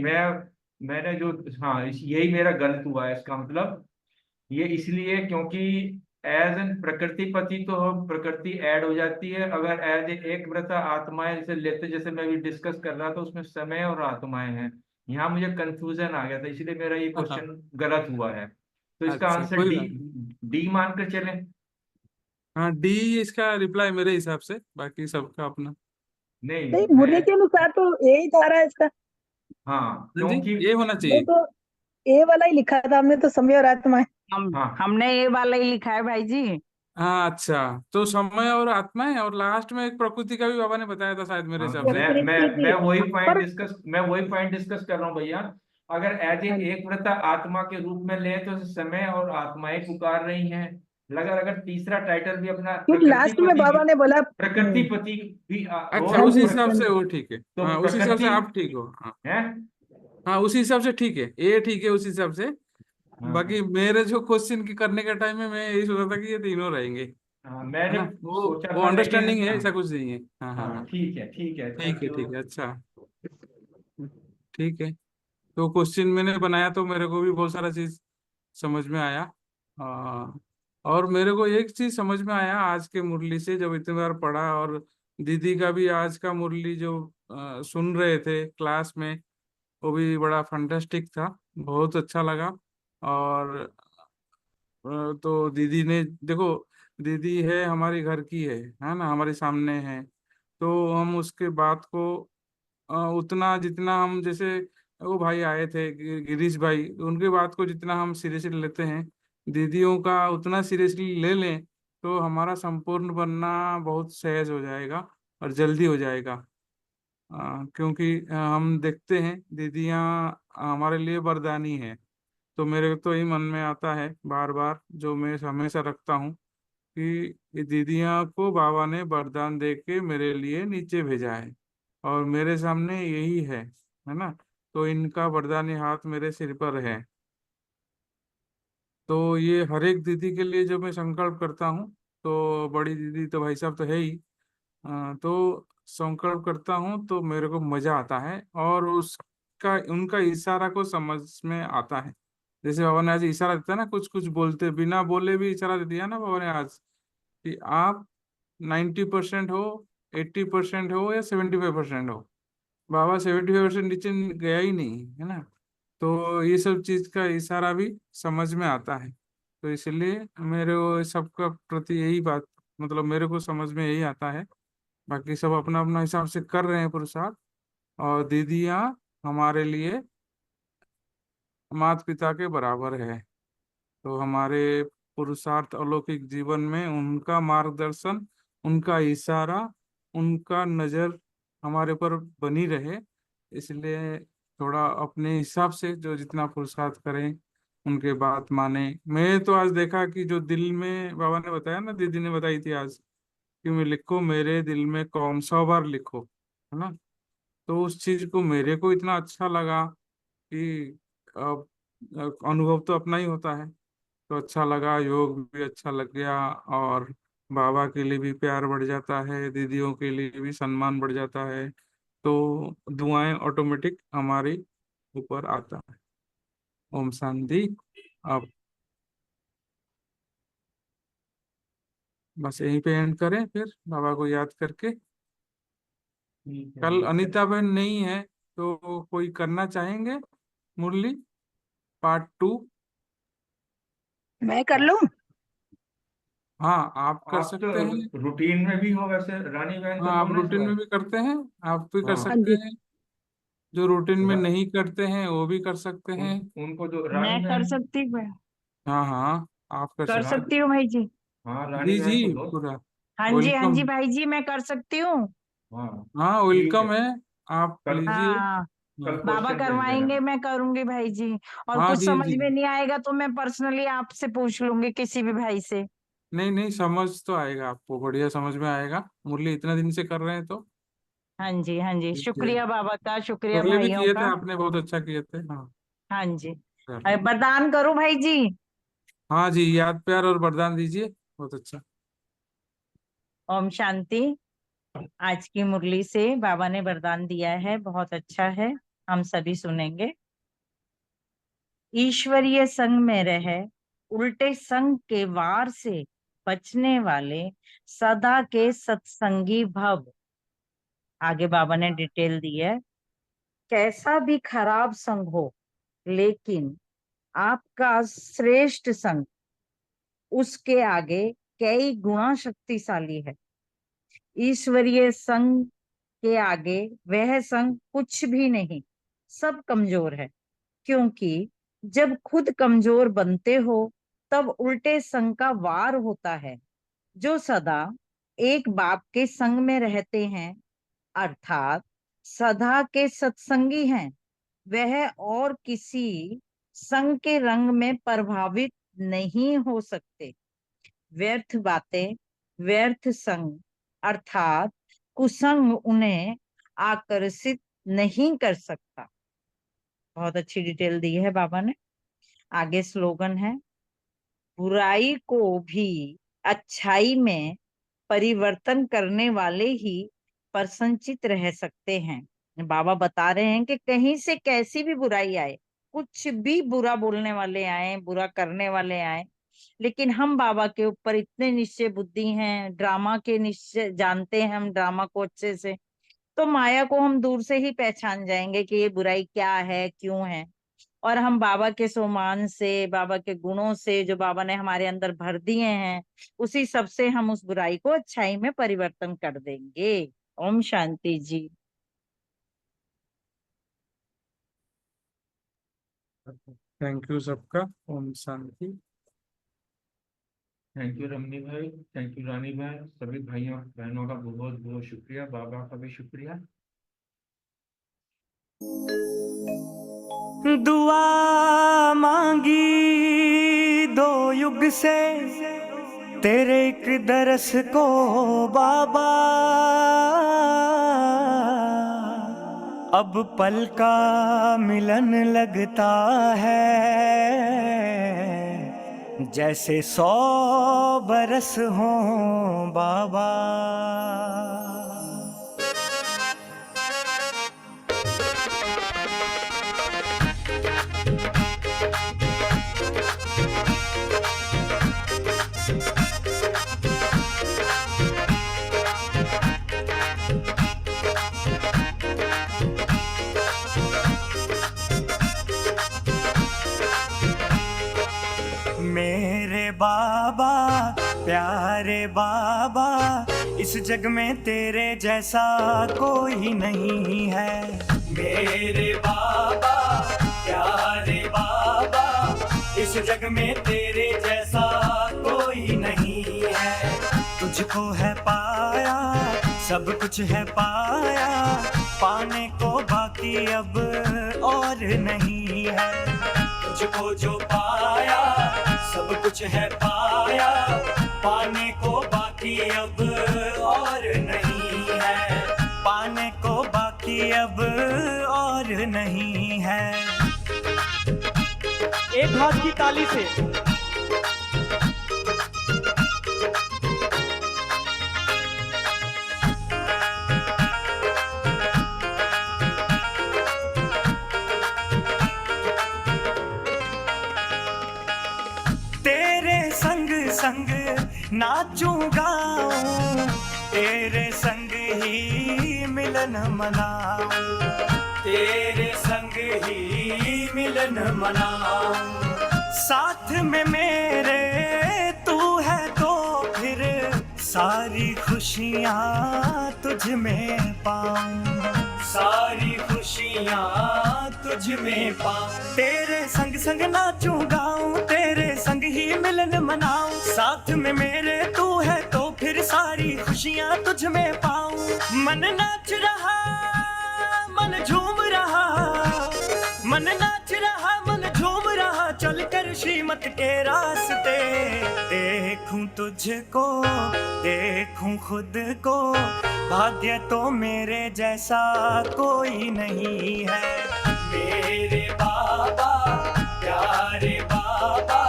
मैंने जो, हाँ यही मेरा गलत हुआ है इसका मतलब। ये इसलिए क्योंकि एज एन प्रकृति पति तो हम प्रकृति ऐड हो जाती है, अगर एज एक व्रता आत्माएं जैसे लेते, जैसे मैं भी डिस्कस कर रहा था उसमें समय और आत्माएं हैं। यहाँ मुझे कंफ्यूजन आ गया था, इसलिए मेरा ये हाँ क्वेश्चन गलत हुआ है। तो इसका अच्छा, आंसर कोई डी, बात नहीं। डी मानकर चलें? हाँ, डी इसका रिप्लाई मेरे हिसाब से, बाकी सबका अपना। नहीं नहीं, मैं, मुरली के अनुसार तो ए ही था रहा है इसका। हाँ हाँ जी, क्योंकि, ये होना वो चाहिए। तो ए वाला ही लिखा था हमने तो, समय और आत्मा है। हाँ हमने ये वाला ही लिखा है भाई जी। हाँ अच्छा, तो समय और आत्मा है, और लास्ट में एक प्रकृति का भी बाबा ने बताया था शायद, मेरे हाँ, हिसाब से। प्रकृति भी, पर मैं वही पॉइंट डिस्कस कर रहा हूँ भैया। अगर एज ए हाँ, एक व्रता आत्मा के रूप में ले तो समय और आत्माएं पुकार रही हैं। अगर अगर तीसरा टाइटल भी अपना क्योंकि लास्ट में बाबा ने बोला। प्रकृति पति भी अच्छा, हो हाँ उस जी, हिसाब हाँ से जी। वो ठीक है। तो हाँ, उस हिसाब से प्रकृति आप ठीक हो। हाँ है। हाँ, उस हिसाब से ठीक है, ये ठीक है उस हिसाब से। हाँ बाकी मेरे जो क्वेश्चन की करने का टाइम है, मैं यही सोचा था कि ये तीनों रहेंगे, हाँ, है मैंने ना, वो सोचा वो था अंडरस्टैंडिंग लेकिन है, हाँ। ऐसा कुछ नहीं है। हाँ हाँ हाँ हाँ, ठीक है, ठीक है, ठीक थैंक है यू। ठीक है, अच्छा। ठीक है, तो क्वेश्चन मैंने बनाया तो मेरे को भी बहुत सारा चीज समझ में आया। आ, और मेरे को एक चीज समझ में आया आज के मुरली से, जब इतनी बार पढ़ा, और दीदी का भी आज का मुरली जो सुन रहे थे क्लास में, वो भी बड़ा फंटास्टिक था, बहुत अच्छा लगा। और तो दीदी ने देखो, दीदी है हमारी घर की है ना, हमारे सामने है, तो हम उसके बात को उतना जितना हम, जैसे वो भाई आए थे गिरीश भाई, उनकी बात को जितना हम सीरियसली लेते हैं, दीदियों का उतना सीरियसली ले लें, तो हमारा संपूर्ण बनना बहुत सहज हो जाएगा और जल्दी हो जाएगा। क्योंकि हम देखते हैं दीदियाँ हमारे लिए वरदानी है। तो मेरे तो यही मन में आता है बार बार, जो मैं हमेशा रखता हूँ, कि ये दीदियाँ को बाबा ने वरदान दे के मेरे लिए नीचे भेजा है और मेरे सामने यही है ना। तो इनका वरदानी हाथ मेरे सिर पर है। तो ये हर एक दीदी के लिए जो मैं संकल्प करता हूँ, तो बड़ी दीदी तो भाई साहब तो है ही, तो संकल्प करता हूँ तो मेरे को मजा आता है और उसका उनका इशारा को समझ में आता है। जैसे बाबा ने आज इशारा देता है ना, कुछ कुछ बोलते बिना बोले भी इशारा दे दिया ना बाबा ने आज, कि आप 90% हो, 80% हो या 75% हो। बाबा 75% नीचे गया ही नहीं है ना। तो ये सब चीज का इशारा भी समझ में आता है। तो इसलिए मेरे को सबका प्रति यही बात, मतलब मेरे को समझ में यही आता है। बाकी सब अपना अपना हिसाब से कर रहे हैं पुरुषार्थ, और दीदियाँ हमारे लिए माता पिता के बराबर है। तो हमारे पुरुषार्थ अलौकिक जीवन में उनका मार्गदर्शन, उनका इशारा, उनका नजर हमारे पर बनी रहे। इसलिए थोड़ा अपने हिसाब से जो जितना पुरुषार्थ करें, उनके बात माने। मैं तो आज देखा कि जो दिल में बाबा ने बताया ना, दीदी ने बताई थी आज, कि मैं लिखो मेरे दिल में कौन 100 बार लिखो, है ना। तो उस चीज को मेरे को इतना अच्छा लगा कि अब अनुभव तो अपना ही होता है। तो अच्छा लगा, योग भी अच्छा लग गया, और बाबा के लिए भी प्यार बढ़ जाता है, दीदियों के लिए भी सम्मान बढ़ जाता है। तो दुआएं ऑटोमेटिक हमारी ऊपर आता है। ओम शांति। अब बस यहीं पे एंड करें फिर बाबा को याद करके। ठीक है कल जी। अनीता बहन नहीं है, तो कोई करना चाहेंगे मुरली पार्ट 2? मैं कर लूं? हाँ, आप कर आप तो सकते हैं। रूटीन में भी हो वैसे, रानी बहन तो हाँ, आप बोलना इस रूटीन बार। में भी करते हैं, आप भी कर हाँ। हाँ सकते जी। हैं। जो रूटीन में रा, नहीं करते हैं वो भी कर सकते हैं। उनको जो मैं रानी कर बहन। सकती हूँ, हाँ हाँ, आप कर कर सकते सकती रानी, हूँ भाई जी। हाँ रानी जी बहन को जी, दो। पूरा हाँ जी वेलकम। भाई जी, मैं कर सकती हूँ। हाँ हाँ, ठीक है। वेलकम है, आप कल, लीजिए। हाँ, कल हाँ बाबा क्वेश्चन भेज देना। करवाएंगे, मैं करूंगी भाई जी। और हाँ कुछ जी समझ जी। में नहीं आएगा तो मैं पर्सनली आपसे पूछ लूंगी, किसी भी भाई से। नहीं नहीं, समझ तो आएगा आपको, बढ़िया समझ में आएगा, मुरली इतना दिन से कर रहे हैं तो। हाँ जी, हाँ जी, ठीक है। शुक्रिया बाबा का, शुक्रिया पहले भी भाइयों किए थे का। आपने, बहुत अच्छा किए थे। हाँ, हाँ जी। चलो। वरदान करूं भाई जी? हाँ जी, याद प्यार और वरदान दीजिए, बहुत अच्छा। ओम शांति। आज की मुरली से बाबा ने वरदान दिया है, बहुत अच्छा है, हम सभी सुनेंगे। ईश्वरीय संग में रहे, उल्टे संग के वार से बचने वाले, सदा के सत्संगी भव। आगे बाबा ने डिटेल दी है। कैसा भी खराब संग हो, लेकिन आपका श्रेष्ठ संग उसके आगे कई गुणा शक्तिशाली है। ईश्वरीय संग के आगे वह संग कुछ भी नहीं, सब कमजोर है। क्योंकि जब खुद कमजोर बनते हो, तब उल्टे संग का वार होता है। जो सदा एक बाप के संग में रहते हैं, अर्थात सदा के सत्संगी हैं, वह और किसी संग के रंग में प्रभावित नहीं हो सकते। व्यर्थ बातें, व्यर्थ संग अर्थात कुसंग उन्हें आकर्षित नहीं कर सकता। बहुत अच्छी डिटेल दी है बाबा ने। आगे स्लोगन है। बुराई को भी अच्छाई में परिवर्तन करने वाले ही प्रसन्नचित रह सकते हैं। बाबा बता रहे हैं कि कहीं से कैसी भी बुराई आए, कुछ भी बुरा बोलने वाले आए, बुरा करने वाले आए, लेकिन हम बाबा के ऊपर इतने निश्चय बुद्धि हैं, ड्रामा के निश्चय जानते हैं हम ड्रामा को अच्छे से, तो माया को हम दूर से ही पहचान जाएंगे कि ये बुराई क्या है, क्यों है। और हम बाबा के सोमान से, बाबा के गुणों से जो बाबा ने हमारे अंदर भर दिए हैं, उसी सब से हम उस बुराई को अच्छाई में परिवर्तन कर देंगे। ओम शांति जी। थैंक यू सबका। ओम शांति। थैंक यू रमनी भाई, थैंक यू रानी बहन, सभी भाइयों बहनों का बहुत बहुत शुक्रिया, बाबा का भी शुक्रिया। दुआ मांगी 2 युग से तेरे एक दरस को बाबा, अब पल का मिलन लगता है जैसे 100 बरस हों बाबा। मेरे बाबा प्यारे बाबा, इस जग में तेरे जैसा कोई नहीं है। मेरे बाबा प्यारे बाबा, इस जग में तेरे जैसा कोई नहीं है। तुझको है पाया सब कुछ है पाया, पाने को बाकी अब और नहीं है। तुझको जो पाया सब कुछ है पाया, पाने को बाकी अब और नहीं है। पाने को बाकी अब और नहीं है। एक हाथ की ताली से संग नाचूं गाऊं, तेरे संग ही मिलन मनाऊं, तेरे संग ही मिलन मनाऊं। साथ में मेरे तू है तो फिर सारी खुशियाँ तुझ में पाऊं, सारी खुशियाँ तुझ में पाऊं। तेरे संग संग नाचूं गाऊं, तेरे संग ही मिलन मनाऊं। साथ में मेरे तू है तो फिर सारी खुशियाँ तुझ में पाऊं। मन नाच रहा मन झूम रहा, मन नाच रहा मन झूम रहा, चल कर श्रीमत के रास्ते। देखूं तुझको देखूं खुद को, भाग्य तो मेरे जैसा कोई नहीं है। मेरे बाबा प्यारे बाबा,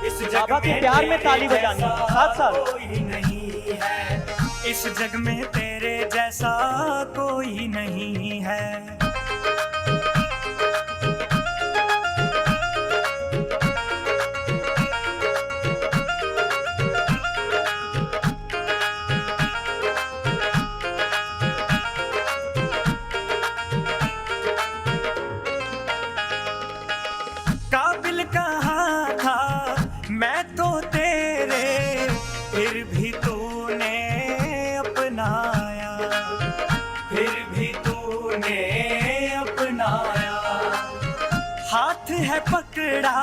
इस जग बाबा के प्यार में ताली बजानी साथ साथ। कोई नहीं है इस जग में तेरे जैसा कोई नहीं है। काबिल कहाँ था मैं तो तेरे, फिर भी तूने अपनाया, फिर भी तूने अपनाया। हाथ है पकड़ा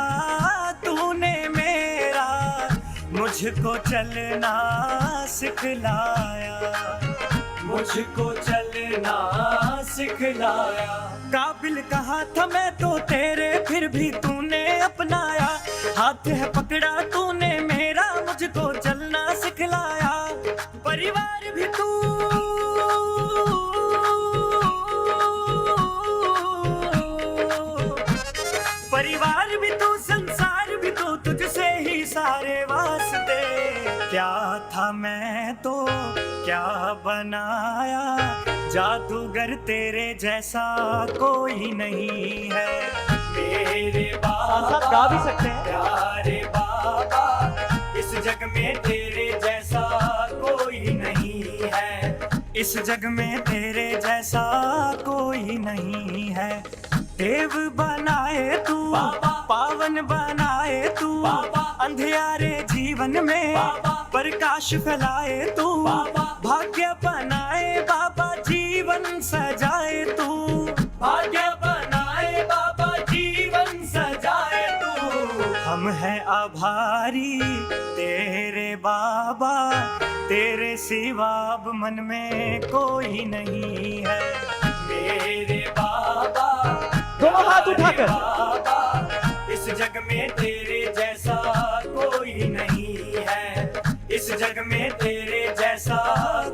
तूने मेरा, मुझको चलना सिखलाया, मुझको चलना सिखलाया। काबिल कहा था मैं तो तेरे, फिर भी तूने अपनाया। हाथ है पकड़ा तूने मेरा, मुझको चलना सिखलाया। परिवार भी तू परिवार भी तू संसार भी तू, तुझसे ही सारे वास्ते। क्या था मैं तो क्या बनाया, जादूगर तेरे जैसा कोई नहीं है। मेरे बाबा गा भी सकते हैं। प्यारे बाबा, इस जग में तेरे जैसा कोई नहीं है, इस जग में तेरे जैसा कोई नहीं है। देव बनाए तू पावन बनाए तू, अंधियारे जीवन में प्रकाश फैलाए तू। भाग्य बनाए बाबा जीवन सजाए तू, भाग्य बनाए बाबा जीवन सजाए तू। हम हैं आभारी तेरे बाबा, तेरे सिवा अब मन में कोई नहीं है। मेरे बाबा उठाकर। बाबा, इस जग में तेरे जैसा कोई नहीं है, इस जग में तेरे जैसा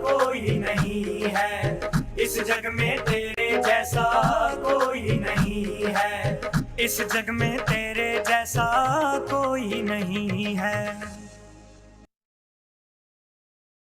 कोई नहीं है, इस जग में तेरे जैसा कोई नहीं है, इस जग में तेरे जैसा कोई नहीं है।